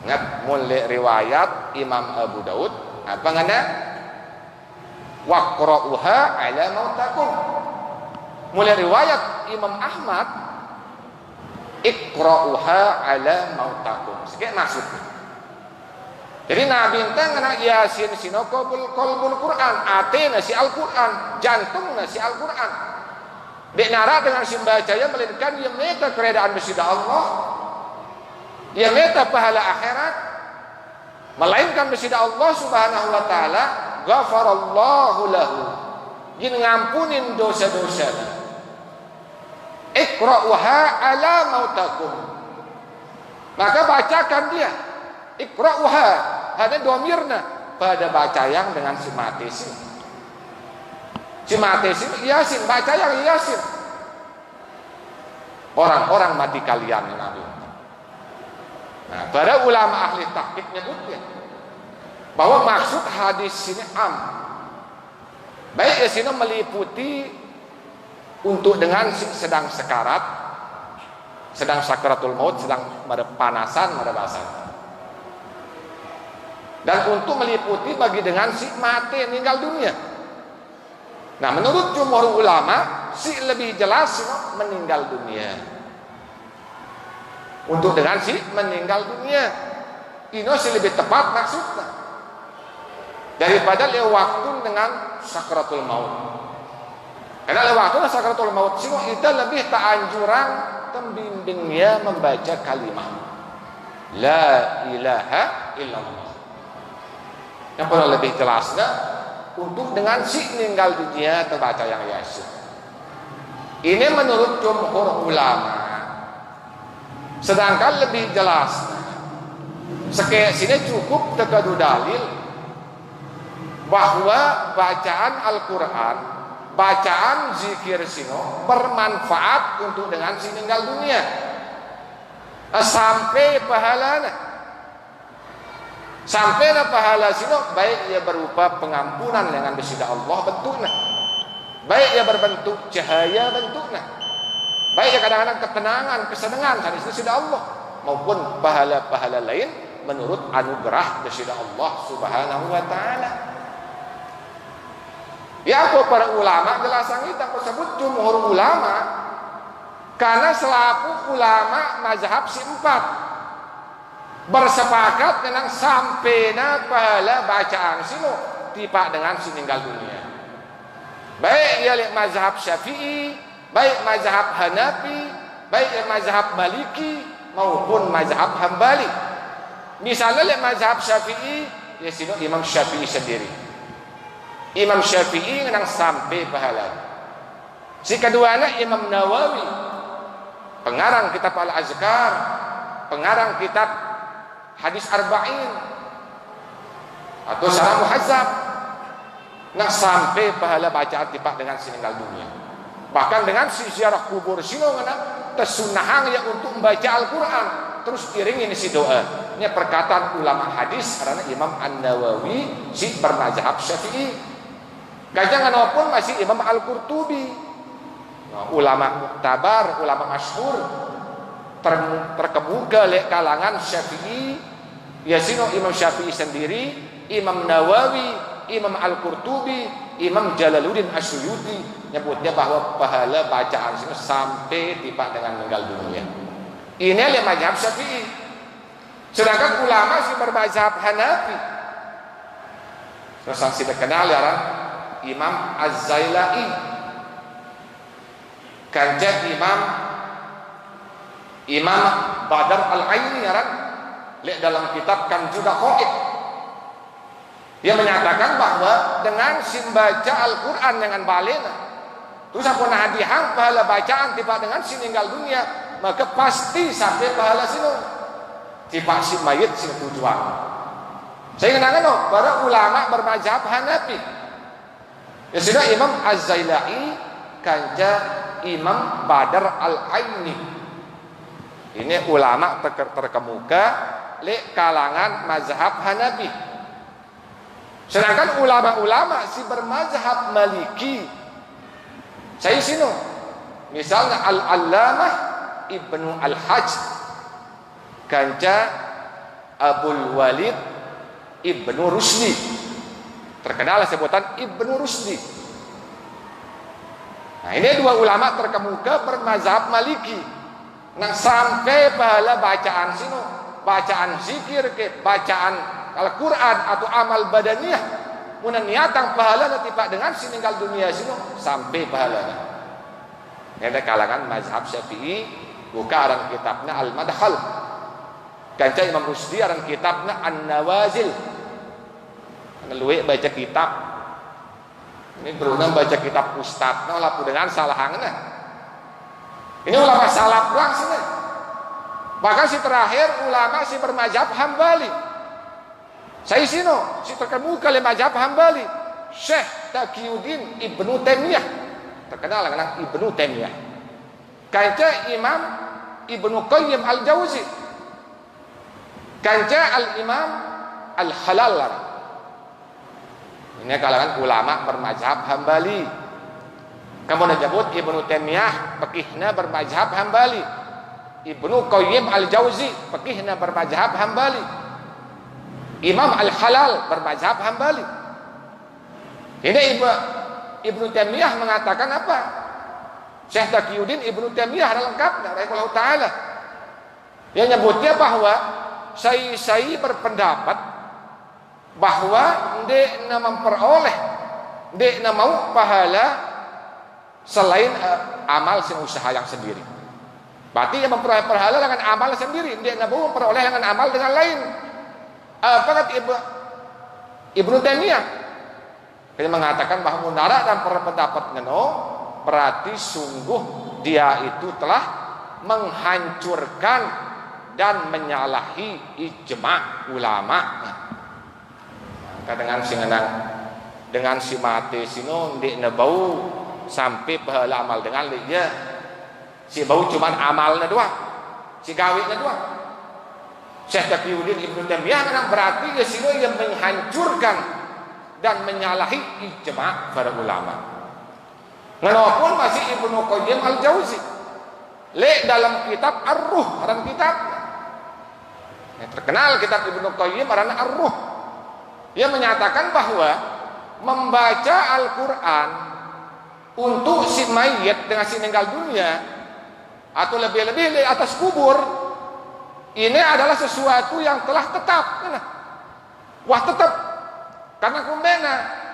Ingat mulai riwayat Imam Abu Daud apa ngana waqra'uha ala mautakum. Mulai riwayat Imam Ahmad iqra'uha ala mautakum. Sekian maksudnya. Jadi Nabi entah ngana Yasin sino qalbul Quran, atena si Al-Quran, jantungna si Al-Quran. Dek nara dengan simbacanya melainkan dia meta keredaan bersida Allah, dia meta pahala akhirat, melainkan bersida Allah subhanahu wa ta'ala ghafarallahu lahu, dia ngampunin dosa-dosanya. Iqra'uha ala mautakum, maka bacakan dia iqra'uha, ada domirna pada baca yang dengan si mati sini. Si mati sini Yasin, baca yang Yasin. Orang-orang mati kalian Nabi. Nah, para ulama ahli tahqiq nyebutnya bahwa maksud hadis sini baik sini meliputi untuk dengan sedang sekarat, sedang sakaratul maut, sedang pada panasan, pada bahasan. Dan untuk meliputi bagi dengan si mati meninggal dunia. Nah, menurut jumhur ulama si lebih jelas meninggal dunia. Untuk dengan si meninggal dunia, ini si lebih tepat maksudnya daripada waktu dengan sakaratul maut. Karena waktu sakaratul maut si kita lebih tak anjuran tembimbingnya membaca kalimat la ilaha illallah. Yang paling lebih jelasnya untuk dengan si meninggal dunia terbaca yang Yasin. Ini menurut jumhur ulama. Sedangkan lebih jelas sekaya sini cukup terkadu dalil bahwa bacaan Al-Quran, bacaan zikir sino bermanfaat untuk dengan si meninggal dunia sampai pahalanya. Sampai pahala sino baik ia berupa pengampunan dengan bersida Allah bentuknya, baik ia berbentuk cahaya bentuknya, baik ia kadang-kadang ketenangan, kesenangan dari bersida Allah, maupun pahala-pahala lain menurut anugerah bersida Allah subhanahu wa ta'ala. Ya, apa para ulama jelasan kita tersebut jumhur ulama karena selaku ulama mazhab si empat bersepakat dengan sampainya pahala bacaan sino tiba dengan si meninggal dunia. Baik ia mazhab Syafi'i, baik mazhab Hanafi, baik mazhab Maliki maupun mazhab Hambali. Misalnya mazhab Syafi'i, ya sino Imam Syafi'i sendiri. Imam Syafi'i yang sampai pahala. Si keduanya Imam Nawawi, pengarang kitab Al-Azkar, pengarang kitab Hadis Arba'in atau Syarah Muhazzab. Nah sampai pahala bacaan tipak dengan sininggal dunia. Bahkan dengan si ziarah kubur sino ngana tersunahang ya untuk membaca Al-Quran terus iringin si doa. Ini perkataan ulama hadis karena Imam An-Nawawi si bermazhab Syafi'i. Kajang pun masih Imam Al-Qurtubi. Nah, ulama muktabar, ulama masyhur terkemuka oleh kalangan Syafi'i. Ya sino Imam Syafi'i sendiri, Imam Nawawi, Imam Al-Qurtubi, Imam Jalaluddin Asyuyuti nyebutnya bahwa pahala bacaan sini sampai tiba dengan meninggal dunia. Ini adalah mazhab Syafi'i. Sedangkan ulama si bermazhab Hanafi. Terus yang sudah kenal ya Imam Az-Zailai, kanjeng Imam Badar Al-Aini ya lihat dalam kitab Kanjud Daqaiq. Dia menyatakan bahwa dengan simbaca Al-Quran dengan balena terus apa nah dihang pahala bacaan tiba dengan sininggal dunia maka pasti sampai pahala sinu tiba si mayit sinu tujuan. Saya kenal para ulama bermazhab Hanafi. Ya sudah Imam Az-Zailai kanja Imam Badar Al-Aini. Ini ulama terkemuka le kalangan mazhab Hanafi. Sedangkan ulama-ulama si bermazhab Maliki. Saya sino. Misalnya Al-Allamah Ibnu Al-Hajj kanca Abul Walid Ibnu Rusdi. Terkenal sebutan Ibnu Rusdi. Nah, ini dua ulama terkemuka bermazhab Maliki. Nah, sampai pahala bacaan sino, bacaan zikir ke bacaan Al-Quran atau amal badaniyah muna niatang pahala tiba dengan sininggal dunia sino sampai pahalanya. Ini kalangan mazhab Syafi'i buka aran kitabnya Al-Madkhal. Kanca Imam Rusdi aran kitabnya An-Nawazil. Luwe baca kitab. Ini berunang baca kitab ustad nah lapu dengan salahangna. Ini ulama salaf langsung. Bahkan si terakhir ulama si bermazhab Hambali. Saya sino si terkemuka oleh mazhab Hambali Syekh Taqiyuddin Ibnu Taimiyah, terkenal dengan Ibnu Taimiyah. Kanca Imam Ibnu Qayyim Al-Jauzi, kanca Al-Imam Al-Halal. Ini kalangan ulama bermazhab Hambali. Kamu menyebut Ibnu Taimiyah fikihna bermazhab Hambali, Ibnu Qayyim Al-Jauzi fikihna bermazhab Hambali, Imam Al-Halal bermazhab Hambali. Ini Ibnu Taimiyah mengatakan apa? Syekh Taqiyuddin Ibnu Taimiyah lengkapnya rahimahullah taala. Dia nyebutnya bahwa saya berpendapat bahwa ndek mau pahala selain amal sing usaha yang sendiri. Berarti yang memperoleh pahala dengan amal sendiri, ndek mau memperoleh dengan amal dengan lain. Apa kata Ibnu Taimiyah? Dia mengatakan bahwa munara dan pendapat ngeno berarti sungguh dia itu telah menghancurkan dan menyalahi ijma ulama. Maka dengan si mati sino ndek bau sampai pahala amal dengan dia si bau cuman amalnya doang, si gawenya doang. Syekh Taqiyuddin Ibnu Taimiyah kan berarti ya sino yang menghancurkan dan menyalahi ijma para ulama. Walaupun masih Ibnu Qayyim Al-Jauzi le dalam kitab Ar-Ruh, dalam kitab yang terkenal kitab Ibnu Qayyim karena Ar-Ruh. Dia menyatakan bahwa membaca Al-Quran untuk si mayit dengan si meninggal dunia atau lebih-lebih di atas kubur ini adalah sesuatu yang telah tetap. Wah tetap.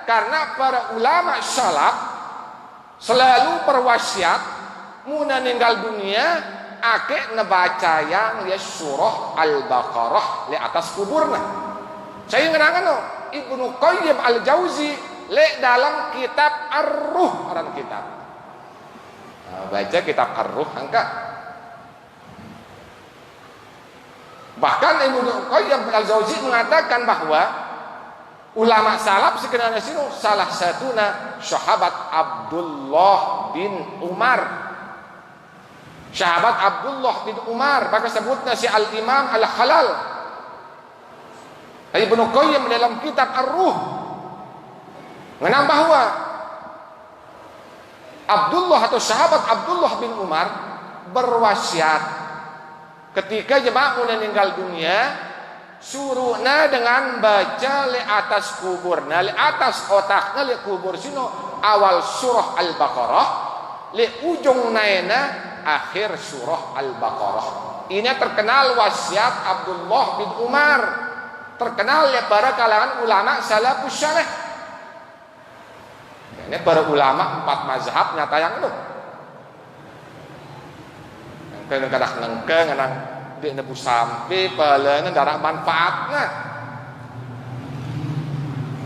Karena para ulama salaf selalu berwasiat muna ninggal dunia ake nebaca yang ya surah Al-Baqarah di atas kuburna. Saya ngenangan Ibnu Qayyim Al-Jauzi le dalam kitab Ar-Ruh orang kitab. Nah, baca kitab Ar-Ruh angka. Bahkan Ibnu Qayyim Al-Jauzi mengatakan bahwa ulama salaf sekenana sinu salah satuna sahabat Abdullah bin Umar. Sahabat Abdullah bin Umar, maka sebutnya si Al-Imam Al-Halal Ibnu Qayyim dalam kitab Ar-Ruh mengenang bahwa Abdullah atau sahabat Abdullah bin Umar berwasiat ketika jemaah meninggal dunia, suruhna dengan baca le atas kuburna, le atas otakna le kubur sino awal surah Al-Baqarah, le ujung naena akhir surah Al-Baqarah. Ini terkenal wasiat Abdullah bin Umar, terkenal ya para kalangan ulama salafus saleh. Ini para ulama 4 mazhab nyata yang itu. Kadang-kadang nengkeng nang di nebu sampai palanya darah manfaatnya.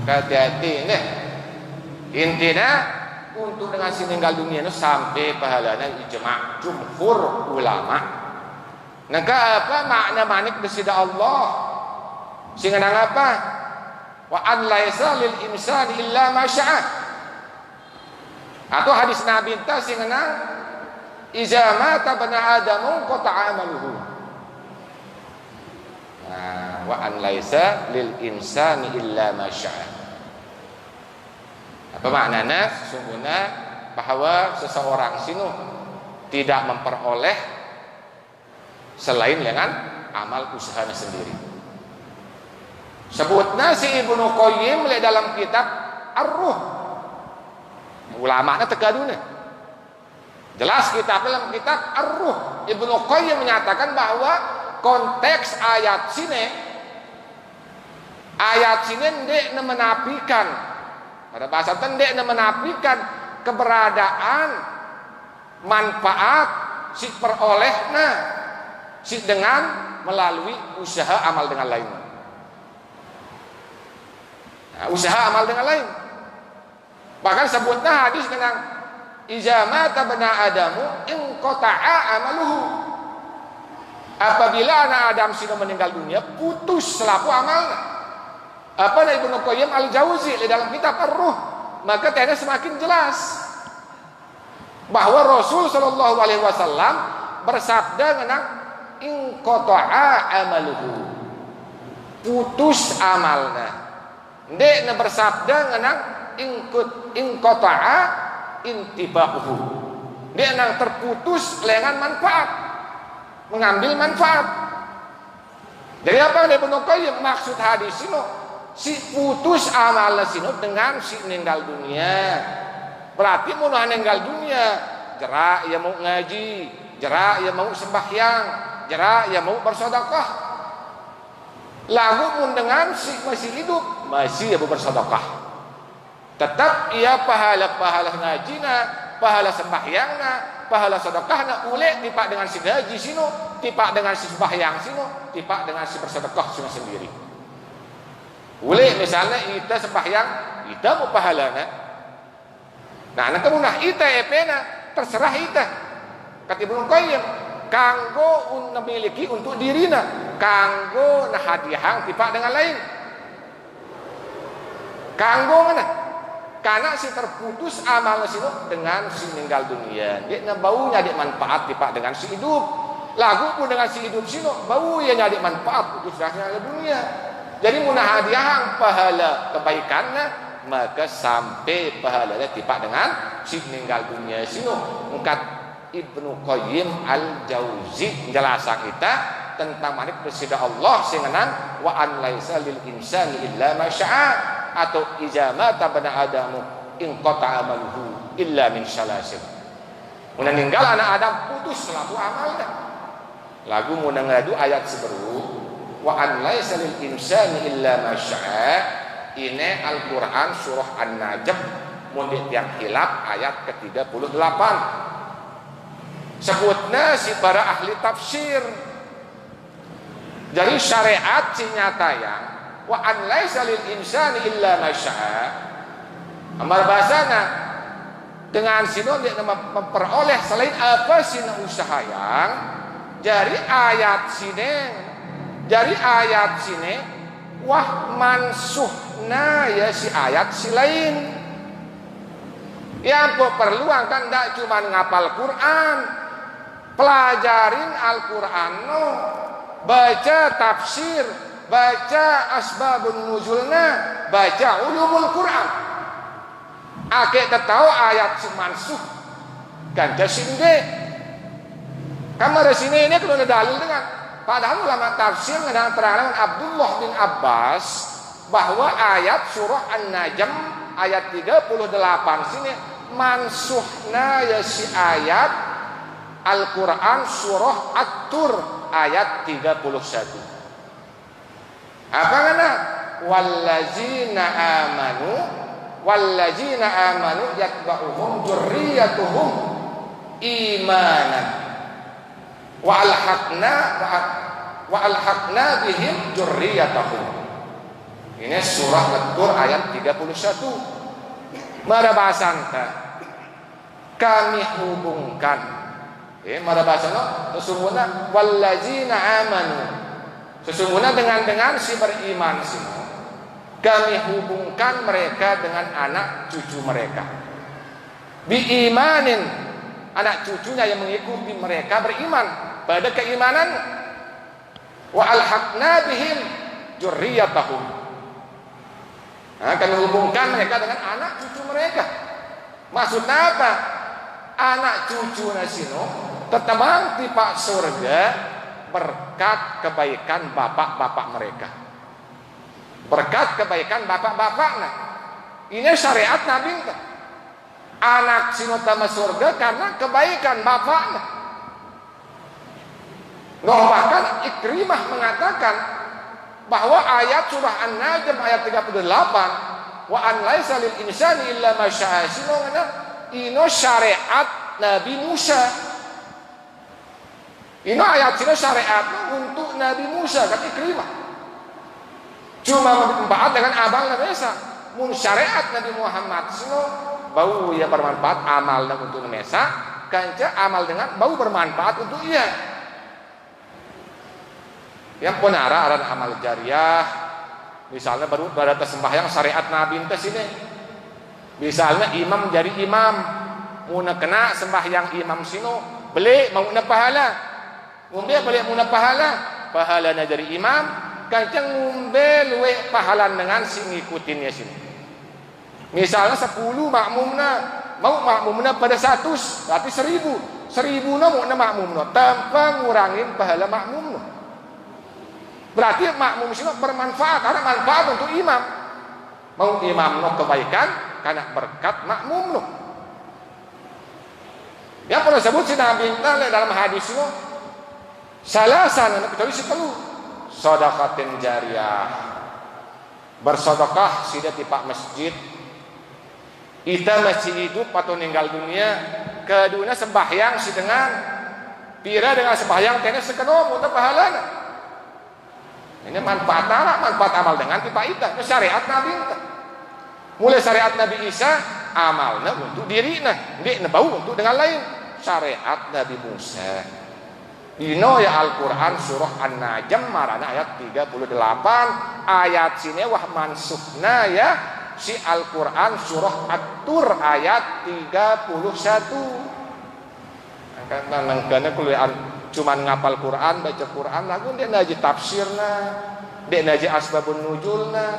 Hati-hati nih. Intinya untuk dengan si meninggal dunia itu sampai pahalanya ijma' jumhur ulama. Nangka apa makna manik besida Allah? Sehingga nang apa? Wa an laisa lil insani illa ma syaa. Atau hadis Nabi ta sehingga nang iza mata bani adamu qata'a amaluhu. Nah, wa an laisa lil insani illa ma syaa. Apa maknanya? Sesungguhnya bahwa seseorang sinu tidak memperoleh selain dengan amal usahanya sendiri. Sebutnya si Ibnu Qayyim dalam kitab Ar-Ruh. Ulama nya tegadune. Jelas kitab dalam kitab Ar-Ruh. Ibnu Qayyim menyatakan bahwa konteks ayat sini ndek menafikan, pada bahasa tendek menafikan keberadaan manfaat si perolehna si dengan melalui usaha amal dengan lain. Nah, usaha amal dengan lain. Bahkan sebutnya hadis tentang iza mata bani adamu in qata'a amaluhu. Apabila anak Adam sudah meninggal dunia, putus selaku amalnya. Apa dari Ibnu Qayyim Al-Jauzi dalam kitab Ar-Ruh, maka tadi semakin jelas bahwa Rasul sallallahu alaihi wasallam bersabda tentang in qata'a amaluhu. Putus amalnya. Ndek bersabda tentang in qata'a intibahu. Dia nang terputus lengan manfaat, mengambil manfaat. Dari apa yang Ibnu Qayyim maksud hadis ini? Si putus amal sino dengan si meninggal dunia. Berarti mau meninggal dunia, jerak ya mau ngaji, jerak ya mau sembahyang, jerak ya mau bersedekah. Lalu pun dengan si masih hidup, masih ya bersedekah. Tetap ia pahala-pahala ngajina, pahala sembahyangna, pahala sedekahna ulek tipak dengan si ngaji sino, tipak dengan si sembahyang sino, tipak dengan si bersedekah sino sendiri. Ulek misalnya kita sembahyang, kita mau pahalana. Nah, nak kemunah kita epena terserah kita. Kata Ibnu Qayyim, kanggo memiliki untuk dirina, kanggo nah hadiah tipak dengan lain. Kanggo mana? Karena si terputus amal sino dengan si meninggal dunia. Dia baunya dia manfaat tipak dengan si hidup. Lagu pun dengan si hidup sino bau ya nyari manfaat putus dengan dunia. Jadi munah hadiah pahala kebaikannya, maka sampai pahalanya tipak dengan si meninggal dunia sino. Engkat Ibnu Qayyim Al-Jauzi menjelaskan kita tentang manik bersida Allah singenan wa an laisa lil insani illa ma syaa. Atau iza mata bani adamu in qata'a amaluhu illa min salasin. Meninggal anak Adam putus selaku amalnya. Lagu mau ngadu ayat seberu wa an laisa lil insani illa ma syaa. Ini Al-Qur'an surah An-Najm mundit yang hilaf ayat ke-38. Sebutnya si para ahli tafsir. Jadi syariat si nyata yang wa an laisa lil insani illa ma syaa. Amar bahasana dengan sino dia memperoleh selain apa sino usaha yang dari ayat sini wah mansuhna ya si ayat si lain. Yang perlu kan tidak cuma ngapal Quran, pelajarin Al-Quran no, baca tafsir, baca asbabun nuzulna, baca ulumul Quran. Ake tahu ayat si mansuh kan jasinde. Kamar sini ini kalau ada dalil dengan padahal ulama tafsir dengan terangan Abdullah bin Abbas bahwa ayat surah An-Najm ayat 38 sini mansuhna ya si ayat Al-Quran surah At-Tur ayat 31. Apa kata? Wallazina amanu yatba'uhum dzurriyyatuhum imanan wa alhaqna bihim dzurriyyatahum. Ini surah At-Tur ayat 31. Mara bahasanta kami hubungkan mara bahasana sesungguhnya wallazina amanu, sesungguhnya dengan si beriman semua kami hubungkan mereka dengan anak cucu mereka biimanin, anak cucunya yang mengikuti mereka beriman pada keimanan, wa alhaqna bihim dzurriyyatahum. Kami hubungkan mereka dengan anak cucu mereka. Maksudnya apa? Anak cucu nasino tetemang tipak surga berkat kebaikan bapak-bapak mereka. Berkat kebaikan bapak-bapaknya. Ini syariat Nabi. Anak sino tama surga karena kebaikan bapaknya. Bahkan Ikrimah mengatakan bahwa ayat surah An-Najm ayat 38 wa an laisa lil insani illa ma syaa ino syariat Nabi Musa. Ino ayat sini syariat untuk Nabi Musa kata Ikrimah. Cuma membaat dengan abang Nabi Isa. Mun syariat Nabi Muhammad sino bau ya bermanfaat amal untuk Nabi Isa, kanca amal dengan bau bermanfaat untuk ia. Yang penara ada amal jariah, misalnya baru pada sembahyang syariat Nabi entes ini, misalnya imam jadi imam, mau kena sembahyang imam sino, beli mau pahala, ngumbe beli mau pahalanya jadi imam, kancang ngumbe luwe pahalan dengan si ngikutinnya sini. Misalnya 10 makmumna, mau makmumna pada 100, berarti 1000 na mau makmumna, tanpa ngurangin pahala makmumna. Berarti makmum sini bermanfaat, karena manfaat untuk imam. Mau imam no kebaikan karena berkat makmum no. Yang pernah sebut si Nabi dalam hadis no, salasan kecuali si telu, sedekatin jariah, bersedekah sida tipak masjid. Ita masih hidup atau meninggal dunia, kedua sembahyang si dengan pira dengan sembahyang kena sekeno muta pahalana. Ini manfaat amal dengan tipa ita. Ini syariat Nabi ita. Mulai syariat Nabi Isa amalnya untuk dirinya, tidak bau untuk dengan lain. Syariat Nabi Musa. Dino ya Al-Quran surah An-Najm marana ayat 38. Ayat sini wah mansuhna ya si Al-Quran surah At-Tur ayat 31. Karena kuliah cuman ngapal Quran, baca Quran lagu dia naji tafsirna, dia naji asbabun nuzulna.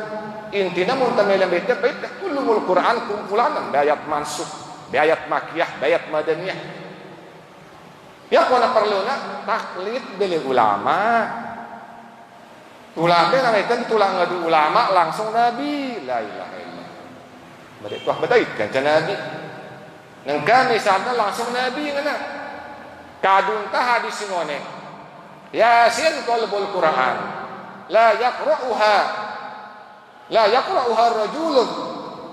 Intinya mun tamelan beda ulumul Quran kumpulan ayat mansuh, ayat makkiyah, ayat madaniyah. Ya kuna perluna taklid beli ulama. Ulama namanya tulang ngadu ulama langsung Nabi, la ilaha illallah. Bade tuah badait kan Nabi. Nengka misalnya langsung Nabi ngana. Kadung tah hadis ngone Yasin qalbul Quran la yaqra'uha rajulun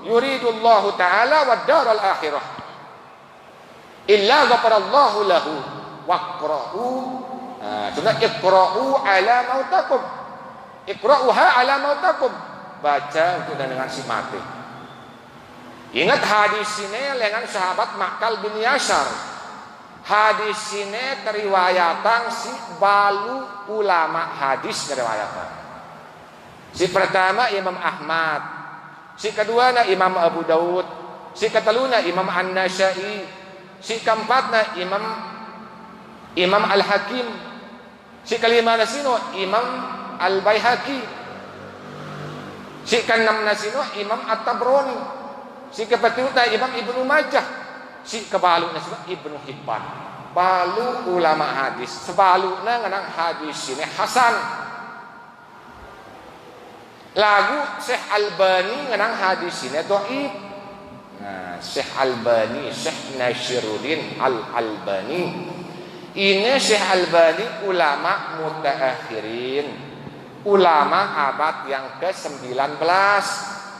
yuridu Allah taala wad daral akhirah illa ghafarallahu lahu waqra'u sudah iqra'u ala mautakum, iqra'uha ala mautakum, baca untuk dengan si mati. Ingat hadis ini dengan sahabat Makal bin Yasar. Hadis ini teriwayatan si balu ulama hadis teriwayatan. Si pertama Imam Ahmad, si kedua na Imam Abu Daud, si keteluna Imam An-Nasa'i, si keempatna Imam Al-Hakim, si kelima na sino Imam Al-Baihaqi, si keenam na sino Imam At-Tabrani, si kepitu na Imam Ibnu Majah, si kebalu na sino Ibnu Hibban. Balu ulama hadis, sebalu na nganang hadis ini hasan. Lagu Syekh Albani ngenang hadis ini dhaif. Nah, Syekh Albani, Syekh Nashiruddin Al-Albani. Ini Syekh Albani ulama mutaakhirin. Ulama abad yang ke-19.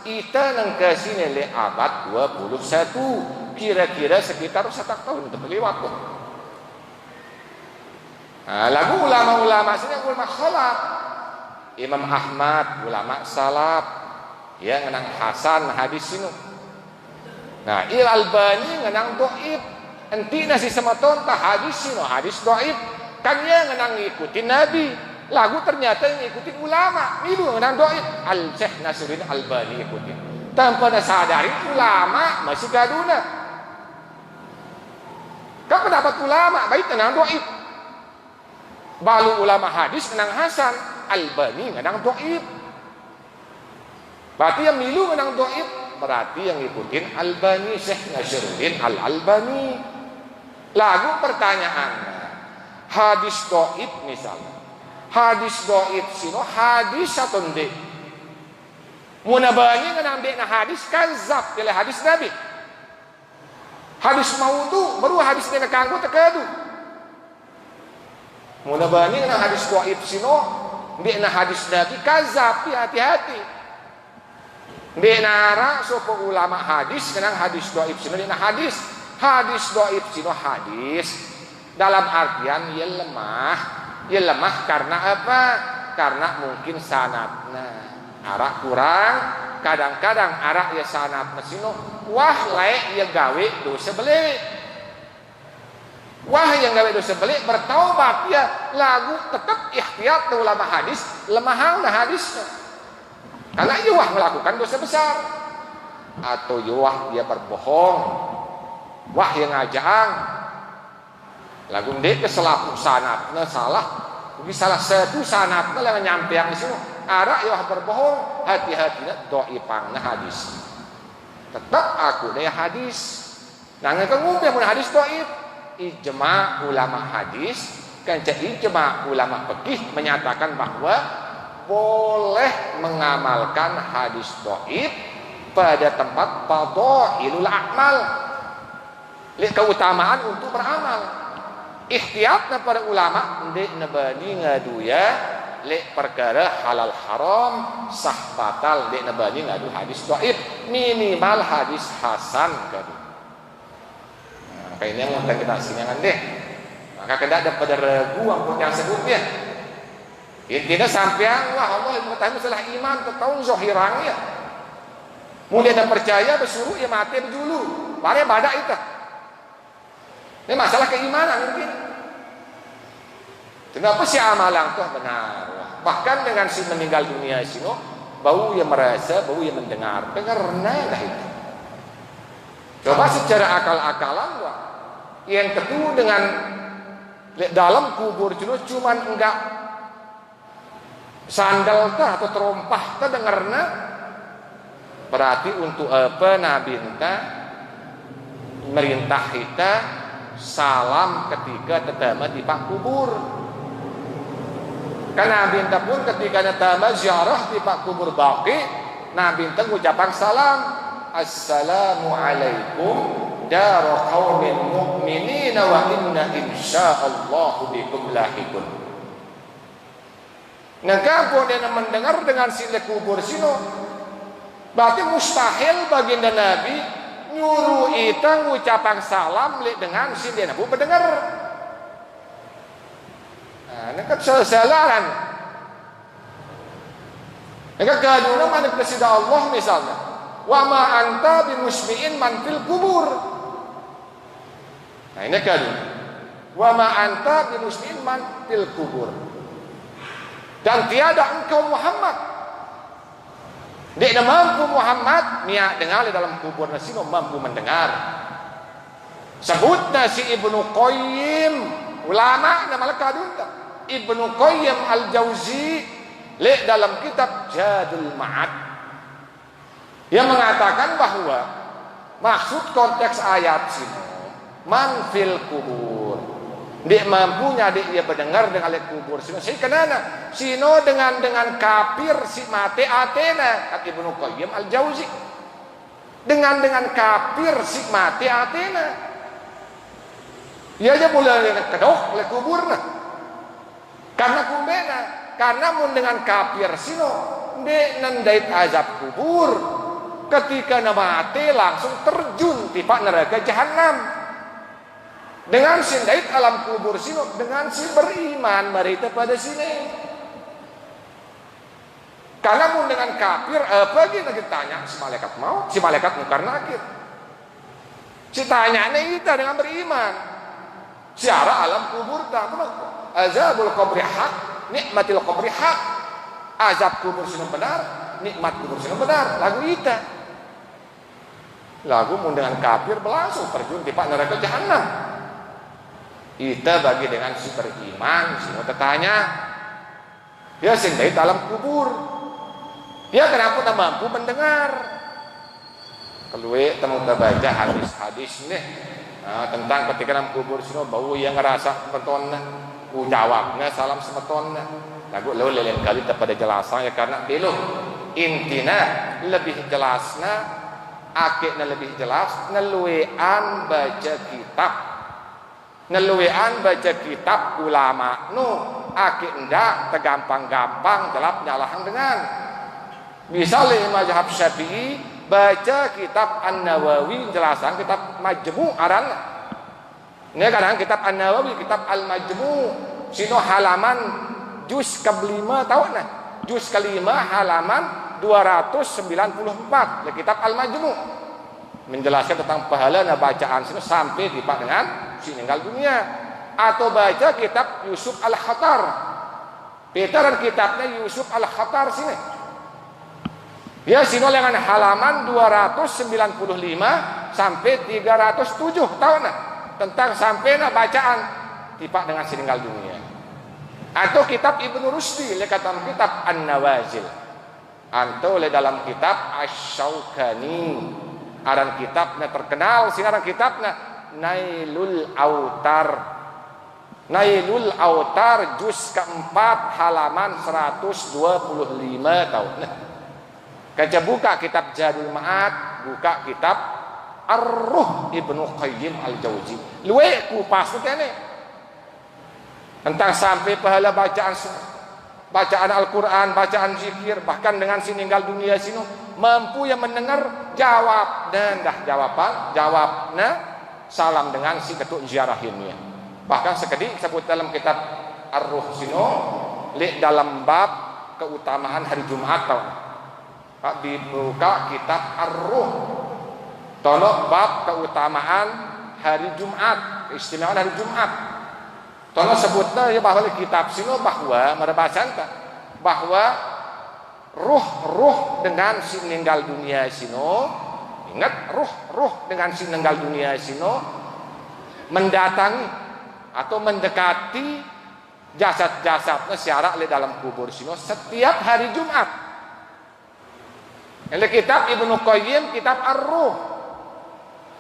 Ita nang kesini le abad 21. Kira-kira sekitar 1 tahun terlewat tuh. Nah, lagu ulama-ulama sini ulama khalaf. Imam Ahmad ulama salaf ya ngenang hasan hadis sinu. Nah, Al-Albani ngenang dhaif. Enti nasi sematon tah hadis sinu hadis dhaif. Kan ya ngenang ngikutin Nabi. Lagu ternyata ngikutin ulama. Milu ngenang dhaif. Al-Syekh Nasruddin Albani ikutin. Tanpa sadari ulama masih gaduna. Kan pendapat ulama baik ngenang dhaif. Balu ulama hadis ngenang hasan. Albani ngenang dhaif. Berarti yang milu ngenang dhaif, berarti yang ngikutin Albani, Syekh Nasruddin Al-Albani. Lagu pertanyaannya, hadis dhaif misalnya. Hadis dhaif sino hadis atau ndek? Munabani ngenang dek na hadis kazab kele hadis Nabi. Hadis maudhu baru hadis dek kanggo tekadu. Munabani ngenang hadis dhaif sino Mbak na hadis Nabi kazab, hati-hati. Mbak nara sopo ulama hadis kenang hadis dhaif sino na hadis dhaif sino hadis dalam artian ia lemah karena apa? Karena mungkin sanadna arak kurang, kadang-kadang arak ya sanadna sino wah lae ya gawe dosa beli. Wah yang gawe dosa belik bertaubat ya lagu tetap ikhtiar ke ulama hadis lemahang na hadisnya karena ia wah melakukan dosa besar atau wah dia berbohong wah yang ngajang lagu ndek keselapu sanatnya salah mungkin salah satu sanatnya yang nyampe yang di sini arah ya berbohong hati-hatinya dhaifangna hadis tetap aku daya hadis nanging ngumpe mun hadis dhaif. Ijma ulama hadis kan ijma ulama fikih menyatakan bahwa boleh mengamalkan hadis dhaif pada tempat fadhailul a'mal. Keutamaan untuk beramal. Ihtiyatna para ulama ndek nebani ngaduya lek perkara halal haram sah batal ndek nebani ngadu hadis dhaif minimal hadis hasan kadu. Kayaknya mau kita sinyangan deh. Maka kena ada pada ragu yang sebutnya. Intinya sampean wah Allah mengetahui masalah iman tahu zahirangnya. Mulai ada percaya bersuruh ya mati dulu. Bare badak itu. Ini masalah keimanan mungkin. Kenapa si amalan tuh benar? Bahkan dengan si meninggal dunia sino bau yang merasa, bau yang mendengar. Karena dah itu. Coba secara akal-akalan wah. Yang kedua dengan dalam kubur cuman enggak sandal ta atau terompah ta dengarna berarti untuk apa Nabi merintah kita salam ketika tetama di pak kubur kan Nabi pun ketika tetama ziarah di pak kubur baqi Nabi ucapan salam assalamualaikum dar qaumin mu'minina wa inna insyaallah bikum lahiqun. Nagapo dia mendengar dengan sila kubur sino. Berarti mustahil baginda Nabi nyuruh kita ngucapan salam dengan sila Nabi mendengar. Nah, ini kan kesalahan. Ini kan kaduna mana presiden Allah misalnya. Wa ma anta bimusmi'in man fil kubur. Nah ini kan wa ma anta bimuslimin man fil kubur dan tiada engkau Muhammad Dia mampu Muhammad niat dengar di dalam kubur sino mampu mendengar. Sebutna si Ibnu Qayyim ulama nama lekadun Ibnu Qayyim Al-Jauzi le dalam kitab Zadul Ma'ad yang mengatakan bahwa maksud konteks ayat sini man fil kubur dia mampunya dia mendengar dengan lek kubur sino si kenana sino dengan kafir si mate atena kata Ibnu Qayyim Al-Jauzi dengan kafir si mate atena ia aja mulai kedok lek kuburna karena kumbena karena mun dengan kafir sino de nandait azab kubur ketika mati langsung terjun tipa neraka jahanam dengan sindait alam kubur sino dengan si beriman merita pada sini karena mun dengan kafir apa gitu tanya si malaikat mau si malaikat mungkar nakir si tanya kita dengan beriman siara alam kubur tak azabul qabri hak nikmatil qabri hak azab kubur sino benar nikmat kubur sino benar lagu kita lagu mun dengan kafir berlangsung terjun di neraka jahanam kita bagi dengan si beriman sino tertanya dia sendiri dalam kubur dia kenapa tak mampu mendengar keluar temu baca hadis-hadis nih tentang ketika dalam kubur sino bau yang ngerasa petonna jawabnya salam semetonna lagu lo lain kali tak pada jelasan ya karena dulu intina lebih jelasna akhirnya lebih jelas neluean baca kitab ulama nu akhir ndak tergampang-gampang jelap nyalahan dengan misalnya mazhab Syafi'i baca kitab An-Nawawi jelasan kitab Majmu' aran ini kadang kitab An-Nawawi, kitab Al-Majmu' sino halaman juz ke-5 tahu nah. Juz ke-5 halaman 294 ya kitab Al-Majmu' menjelaskan tentang pahala bacaan sino sampai tiba dengan si meninggal dunia atau baca kitab Yusuf Al-Khattar. Peteran kitabnya Yusuf Al-Khattar sini. Ya sino dengan halaman 295 sampai 307 tahu nah. Tentang sampai bacaan tiba dengan meninggal dunia atau kitab Ibnu Rusdi lekatan kitab An-Nawazil atau dalam kitab Asy-Syaukani aran kitabnya terkenal singaran kitabnya Nailul Autar juz keempat halaman 125 tahun kaca buka kitab Zadul Ma'ad buka kitab Ar-Ruh Ibnu Qayyim Al-Jauzi luwe kupas ini tentang sampai pahala bacaan Al-Quran bacaan zikir bahkan dengan si meninggal dunia sino mampu yang mendengar jawab dan dah jawabnya salam dengan si ketuk ziarahinnya bahkan sekedik sebut dalam kitab Ar-Ruh sino dalam bab keutamaan hari Jumat tau dibuka kitab Ar-Ruh tolok bab keutamaan hari Jumat, keistimewaan hari Jumat. Tolok sebutnya ya bahwa kitab sino bahwa merebasan bahwa ruh dengan si meninggal dunia sino ingat ruh dengan si meninggal dunia sino mendatangi atau mendekati jasad-jasadnya syarak di dalam kubur sino setiap hari Jumat. Ini kitab Ibnu Qayyim kitab Ar-Ruh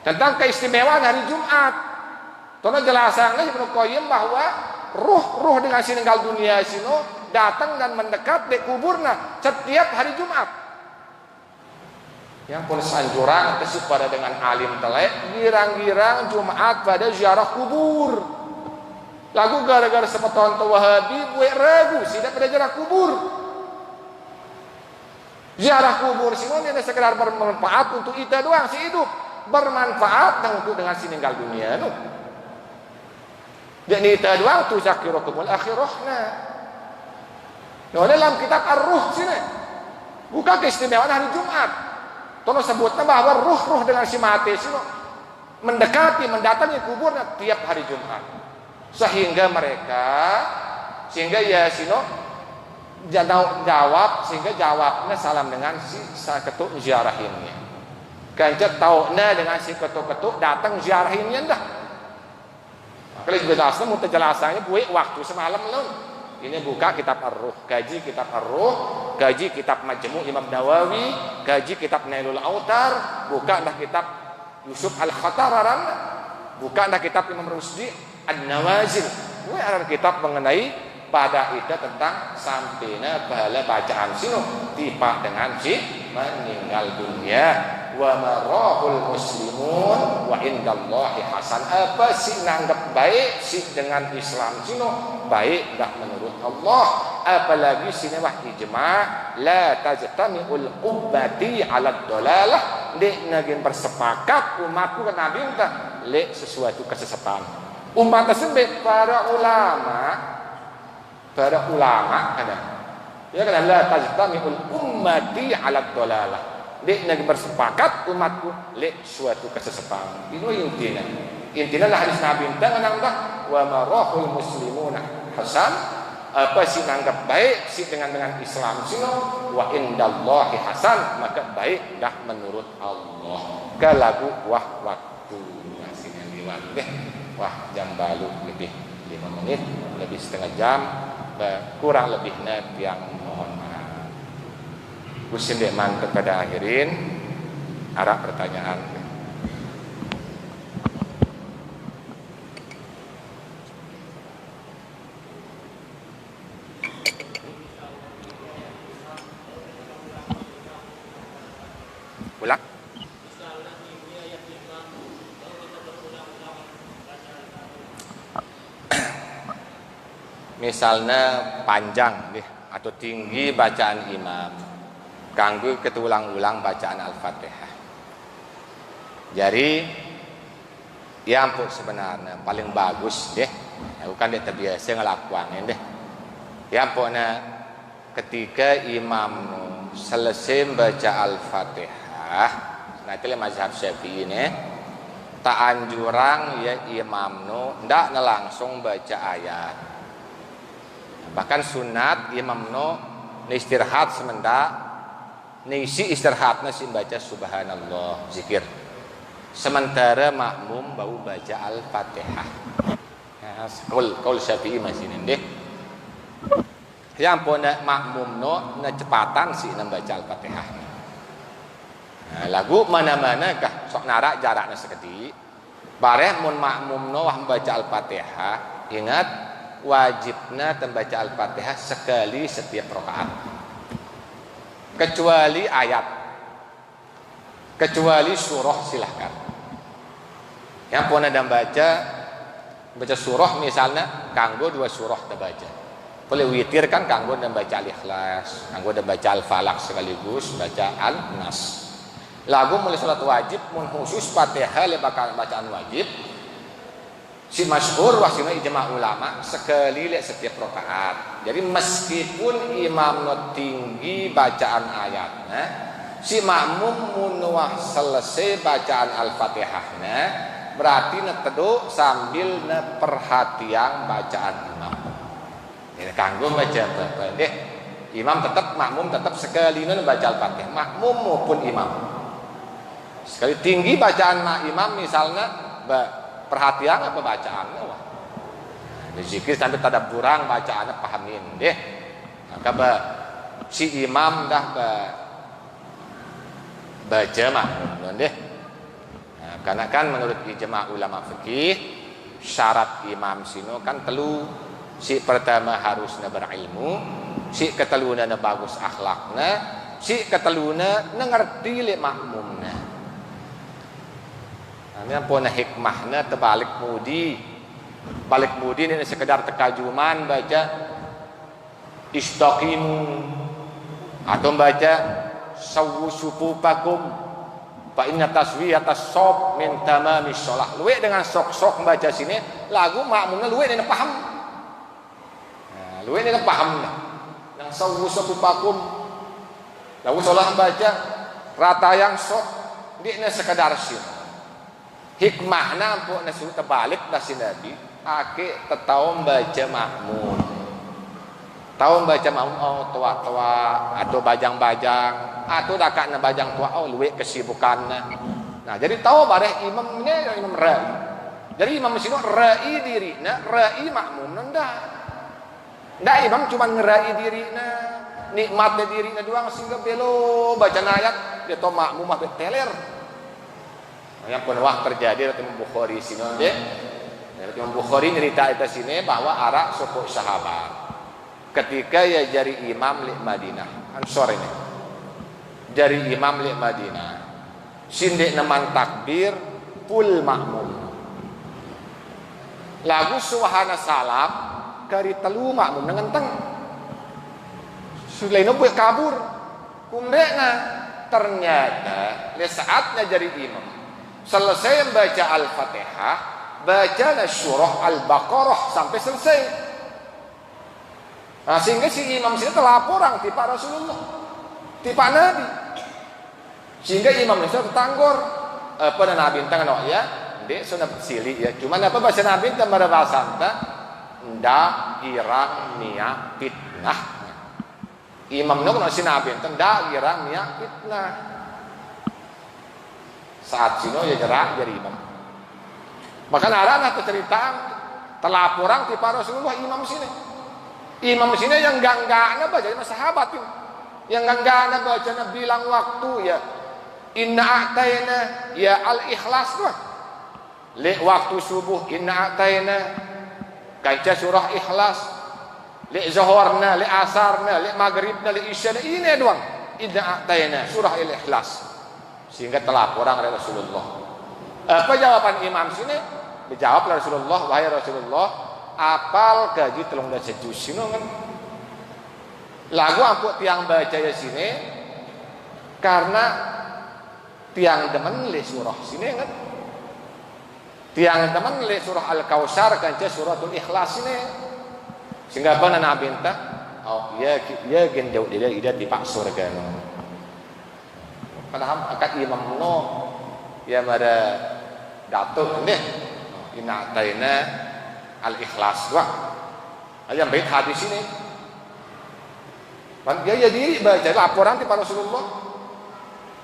tentang keistimewaan hari Jumat. Tono jelasannya Ibnu Qayyim bahwa ruh dengan si meninggal dunia sino datang dan mendekat di kuburna setiap hari Jumat. Yang pun sanjuran kesuk pada dengan alim telek girang-girang Jumat pada ziarah kubur. Lagu gara-gara semeton Wahabi buat ragu tidak pada ziarah kubur. Ziarah kubur sino ini sekedar bermanfaat untuk kita doang si hidup. Bermanfaat dan untuk dengan si meninggal dunia nu. Jadi itu doang tu zakirukumul akhirahna. Nah, dalam kitab Ar-Ruh sini buka keistimewaan hari Jumat. Tono sebutnya bahwa ruh dengan si mati sini mendekati mendatangi kuburnya tiap hari Jumat. Sehingga ya sino jawab sehingga jawabnya salam dengan si ketuk ziarahinnya. Kancet tahunya dengan si ketuk-ketuk datang ziarahinnya dah. Kalau jelasnya mau terjelasannya buat waktu semalam loh. Ini buka kitab Ar-Ruh, kaji kitab Ar-Ruh, kaji kitab Majmu' Imam Nawawi, kaji kitab Nailul Autar, buka dah kitab Yusuf Al-Khatararan, buka dah kitab Imam Rusdi An-Nawazil. Ini adalah kitab mengenai pada itu tentang sampainya pahala bacaan sino tiba dengan si meninggal dunia. Wa marahul muslimun wa indallahi hasan. Apa sih nanggap baik sih dengan Islam sino baik dah menurut Allah. Apalagi sini wah ijma' la tajtami'ul ummati 'ala dhalalah. Dek nagin bersepakat umatku kan nabi entah le sesuatu kesesatan. Umat tersebut para ulama ada. Ya kan la tajtami'ul ummati 'ala dhalalah. Dek nagi bersepakat umatku le suatu kesesatan. Itu intinya lah hadis Nabi tentang wa marahul muslimuna hasan. Apa sih nanggap baik sih dengan Islam sino wa indallahi hasan, maka baik dah menurut Allah. Kalagu wah waktu masih lewat deh. Wah jam balu lebih 5 menit, lebih setengah jam, kurang lebihnya yang mohon maaf. Kusin dekman kepada akhirin arah pertanyaan. Ulang. Misalnya panjang deh atau tinggi bacaan imam, ganggu ketulang-ulang bacaan Al-Fatihah. Jadi yang sebenarnya paling bagus deh, aku kan dia terbiasa ngelakuin deh. Yang pokoknya ketika imam selesai baca Al-Fatihah, nah itu mazhab Syafi'i ini, tak anjurang ya imam ndak langsung baca ayat. Bahkan sunat imam istirahat semendak isi istirahatnya sih baca subhanallah zikir. Sementara makmum bau baca Al-Fatihah. Ya, kaul Syafi'i masih nendeh. Yang pun makmum cepatan sih baca Al-Fatihah. Nah, lagu mana-mana kah sok narak jaraknya seketik. Bareh mun makmum baca Al-Fatihah, ingat wajibnya membaca Al-Fatihah sekali setiap rakaat. Kecuali ayat, kecuali surah silahkan. Yang pun ada baca surah misalnya, kanggo 2 surah terbaca. Boleh witir kan kanggo dan baca Al-Ikhlas, kanggo dan baca Al-Falaq sekaligus baca Al-Nas. Lagu mulai salat wajib mun khusus Fatihah le bacaan wajib. Si masyhur wasina ijma' ulama sekali le setiap rakaat. Jadi meskipun imam tinggi bacaan ayatnya, si makmum mun selesai bacaan Al-Fatihahnya, berarti teduh sambil perhatian bacaan imam. Ini kanggo baca apa deh. Imam tetap makmum tetap sekali baca Al-Fatihah, makmum maupun imam. Sekali tinggi bacaan imam misalnya perhatian apa bacaannya wah. Zikir sampai tadabburan bacaannya pahamin deh. Maka si imam dah baca makmum deh. Nah, karena kan menurut ijma' ulama fikih syarat imam sino kan telu. Si pertama harusnya berilmu, si keteluna bagus akhlaknya, si keteluna ngerti le makmumnya. Ini punya hikmahnya terbalik mudi. Balik mudi ini sekedar tekajuman baca istaqimu atau baca sawu sufufakum fa inna taswiyatas shaf min tamamis shalah. Luwe dengan sok-sok baca sini lagu makmumnya luwe ini paham. Nah, luwe ini paham dah. Yang sawu sufufakum lagu salah baca rata yang sok dia sekedar sini. Hikmahna ampun nasu terbalik nasi Nabi ake tetau baca makmum tahu baca mau tua-tua atau bajang-bajang atau dakakna bajang tua luwek kesibukanna. Nah, jadi tahu bareh imamnya imam rai. Jadi imam sino rai dirina, rai makmum ndak. Ndak imam cuma ngerai dirina, nikmatnya dirina doang sehingga belo baca ayat dia tahu makmum mah teler. Yang pernah terjadi dalam Bukhari sino deh. Imam Bukhari cerita itu sini bahwa arak suku sahabat ketika ya jari imam li Madinah Ansor ini jari imam li Madinah sindek neman takbir pul makmum lagu suhana salam kari telu makmum dengan teng sulaino buat kabur kumdekna ternyata le saatnya jari imam selesai membaca Al-Fatihah baca surah Al-Baqarah sampai selesai. Nah, sehingga si imam sini telaporang tipa Rasulullah, tipa Nabi. Sehingga imam ini tertanggor apa Nabi tangan ya, dek sunat sili ya. Cuman apa bahasa Nabi tentang bahasa anta ndak irang niat fitnah. Imam nu si Nabi tentang ndak irang niat fitnah. Saat sino ya jerak jadi imam. Maka narana cerita telaporang tipa Rasulullah imam sini. Imam sini yang enggak baca sahabat itu. Yang enggak baca bilang waktu ya inna a'tayna ya al-ikhlas tuh. Le waktu subuh inna a'tayna kaca surah ikhlas. Le zuhurna, le asarna, le maghribna, le isyana ini doang. Inna a'tayna surah al-ikhlas. Sehingga telaporang dari Rasulullah. Apa jawaban imam sini? Dijawab oleh Rasulullah, wahai Rasulullah, apal gaji telung dan sejus sini kan? Lagu ampuk tiang baca ya sini, karena tiang demen le surah sini kan? Tiang demen le surah Al-Kausar kanca suratul Ikhlas sini. Sehingga apa Nabi minta? Oh ya gendau dia ida di pak surga. Padahal akad imam no ya pada datuk deh ina taina al-ikhlas doang ayam bait hadis ini dia diri baca laporan di Rasulullah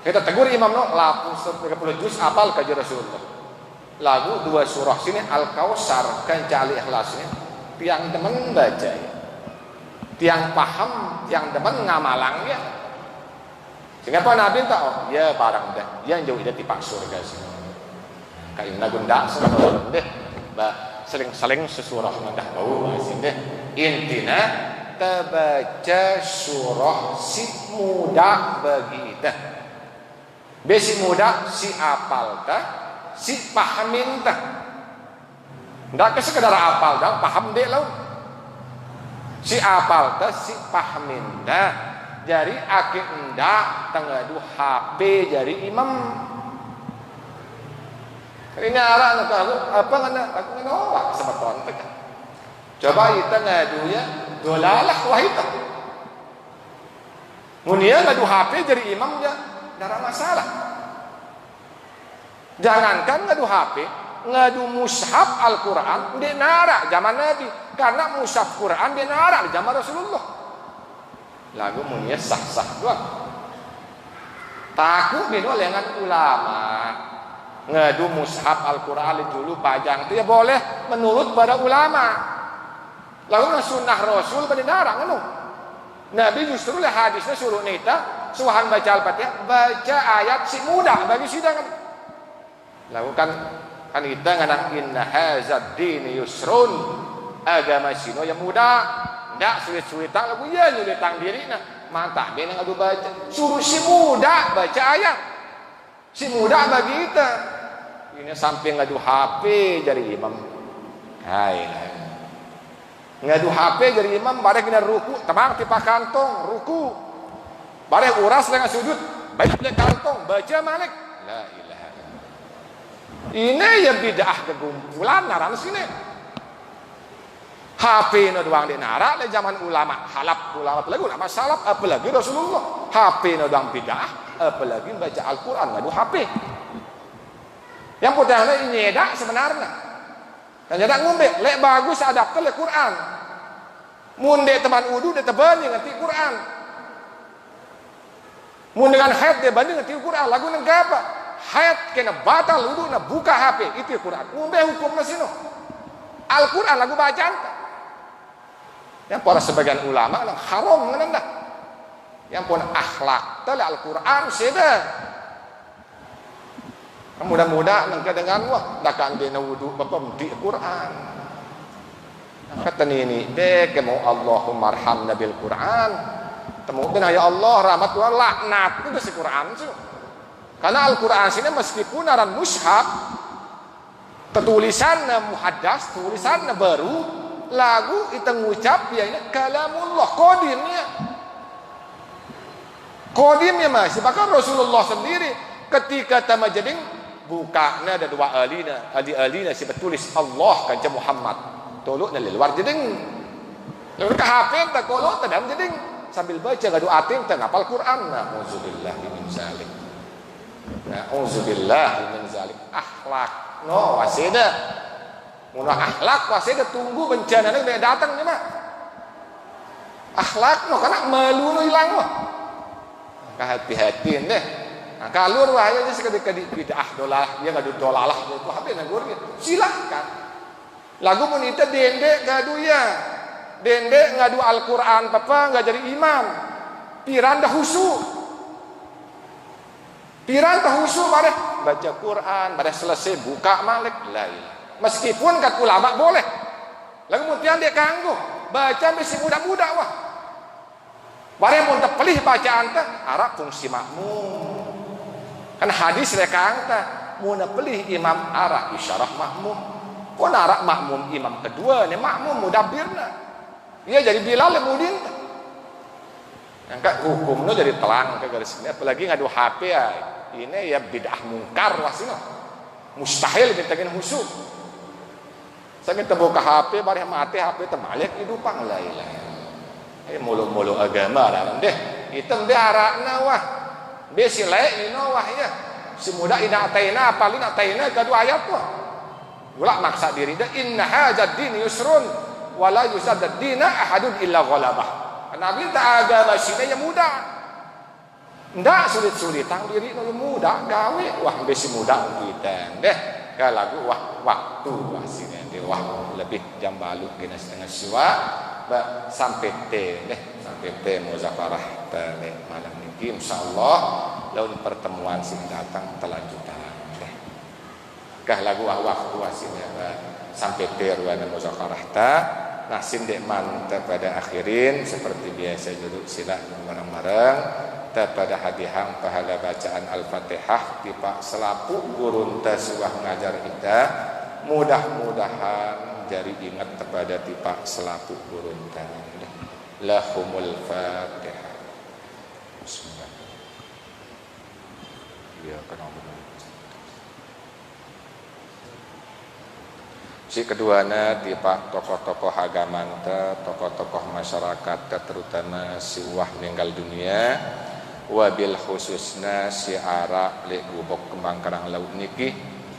kita tegur imam no lapu 30 juz apal kaji Rasulullah lagu 2 surah sini Al-Kausar kanca al-ikhlas ini tiang demen baca ya. Tiang paham tiang demen ngamalangnya sehingga apa Nabi tak oh ya barang dah yang jauh ida tipak surga sini kain nagunda sama deh bah seling sesurah nandah bau asin deh intina terbaca surah si muda bagi ita besi muda si apal ta si pahamin ta ndak ke sekedar apal dah paham deh lau si apal ta si pahamin ta jadi akik ndak tengadu HP jadi imam. Ini arah aku apa aku nolak sama kontek. Coba kita ngadu ya dolalah wahita. Munia ngadu HP jadi imam ya tidak masalah. Jangankan ngadu HP, ngadu mushaf Al-Quran dia nara zaman Nabi karena mushaf Quran dia nara di zaman Rasulullah. Lagu munia sah-sah doang. Takut beda dengan ulama ngadu mushaf Al-Quran dulu pajang itu ya boleh menurut pada ulama. Lalu sunnah Rasul berdarang anu. Nabi justru lah hadisnya suruh nita suhan baca Al-Fatihah baca ayat si muda bagi sidang. Lalu kan kita nganak inna hazad dini yusrun agama sino yang muda. Ndak sulit-sulitan lagu ya nyulitang diri nah mantap dia ngadu baca suruh si muda baca ayat si muda bagi kita ini samping ngadu HP jadi imam hai ngadu HP jadi imam bareng kena ruku temang tipa kantong ruku bareng uras dengan sujud baik le kantong baca malik la ilaha illallah ini ya bid'ah kegumpulan naran sini HP no doang di nara le zaman ulama halap ulama apalagi ulama salaf apalagi Rasulullah HP no doang bid'ah apalagi baca Al-Quran ngadu HP yang putihnya ini nyedak sebenarnya dan nyedak ngombe le bagus adapter le Quran Mun dek teman wudu dia terbanding ngerti Quran. Mun dengan haid dia banding ngerti Quran. Lagu apa? Haid kena batal wudu na buka HP itu Quran. Mun be hukum na sino. Al-Quran lagu bacaan. Yang para sebagian ulama nang haram ngenanda. Yang pun akhlak tala Al-Quran seda. Mudah-mudah nang kadangan wah dakan dia wudu bapa di Quran. Kata ini be kemo Allahumma arhamna bil Quran. Temu dan ya Allah rahmat wa laknat itu si Quran sih. Karena Al-Quran sini meskipun aran mushaf tulisan muhaddas, tulisan baru, lagu itu ngucap ya ini kalamullah kodimnya masih. Bahkan Rasulullah sendiri ketika tamajading bukanya ada dua alina si betulis Allah kanca Muhammad tolok na luar jeding lalu ke HP tak kolok tadam jeding sambil baca gadu ating tanapal Quran. Nauzubillahi min zalik. Nauzubillahi min zalik. Akhlak no wasida munah akhlak wasida tunggu bencana ni datang ni mah akhlak no karena malu no hilang no hati-hati deh kalur wah aja sekali-kali bidah dolah dia ngadu dolalah itu habis nagur silakan lagu menita dende ngadu ya dende ngadu Al-Quran papa nggak jadi imam piran dah husu mare baca Quran pada selesai buka malik lain meskipun kat ulama boleh lalu kemudian dia kanggo baca mesti muda-muda wah bare mun tepelih bacaan teh arah fungsi makmum kan hadis rekang teh mun pelih imam arah isyarah makmum pun arah makmum imam kedua ni makmum mudabbirna dia jadi Bilal mudin angkat hukumnya jadi telang ke garis ini apalagi ngadu HP ya ini ya bidah mungkar wasino mustahil ditagin husuk sakit terbuka HP bari mati HP temalek hidupang lain mulu-mulu agama lah deh hitam deh arakna wah besi lain ino wah ya si muda ina ataina apalin ataina kedua ayat wah gula maksa diri dah inna hadzal din yusrun wala yusaddad dina ahadun illa ghalabah. Nabi tak agama sini yang mudah. Ndak sulit-sulit tang diri nu mudah gawe wah besi mudah kita deh kalagu wah waktu wah sini deh wah lebih jam balu kena setengah siwa sampai muzakarah teh malam ini insyaallah laun pertemuan sing datang telanjutan deh kah lagu waktu wasine sampai ruangan muzakarah ta nah sindek mantap pada akhirin seperti biasa duduk sila bareng-bareng pada hadihang pahala bacaan Al-Fatihah tipak selapu gurun taswah ngajar kita mudah-mudahan jari ingat kepada tipak selapu gurun tadi lahumul Fatihah. Bismillah. Ya kenapa si keduanya tipak tokoh-tokoh agama tokoh-tokoh masyarakat terutama si wah meninggal dunia wabil khususna si ara li gubok kembang karang laut niki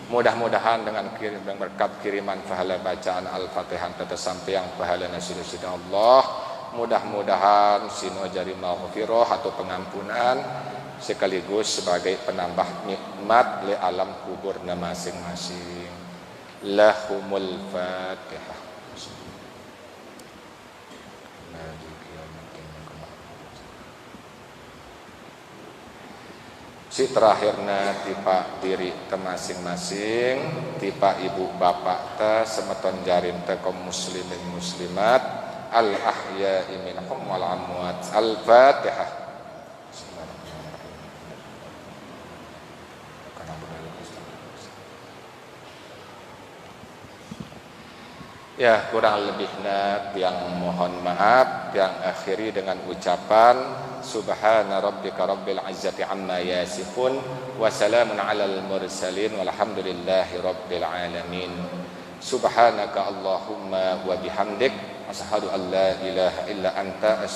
mudah-mudahan dengan berkat kiriman pahala bacaan Al-Fatihah tetap sampai yang pahala nasihat Allah mudah-mudahan sino jari maghfirah atau pengampunan sekaligus sebagai penambah nikmat li alam kuburna masing-masing. Lahumul Fatihah. Si terakhirna tipa diri te masing-masing, tipa ibu bapak te semeton jarin te kaum muslimin muslimat, al ahya'i minhum wal amwat. Al-Fatihah. Ya kurang lebihnya yang mohon maaf, yang akhiri dengan ucapan subhana rabbika rabbil izzati amma yasifun wa salamun alal mursalin walhamdulillahi rabbil alamin. Subhanaka Allahumma wa bihamdik asyhadu an la ilaha illa anta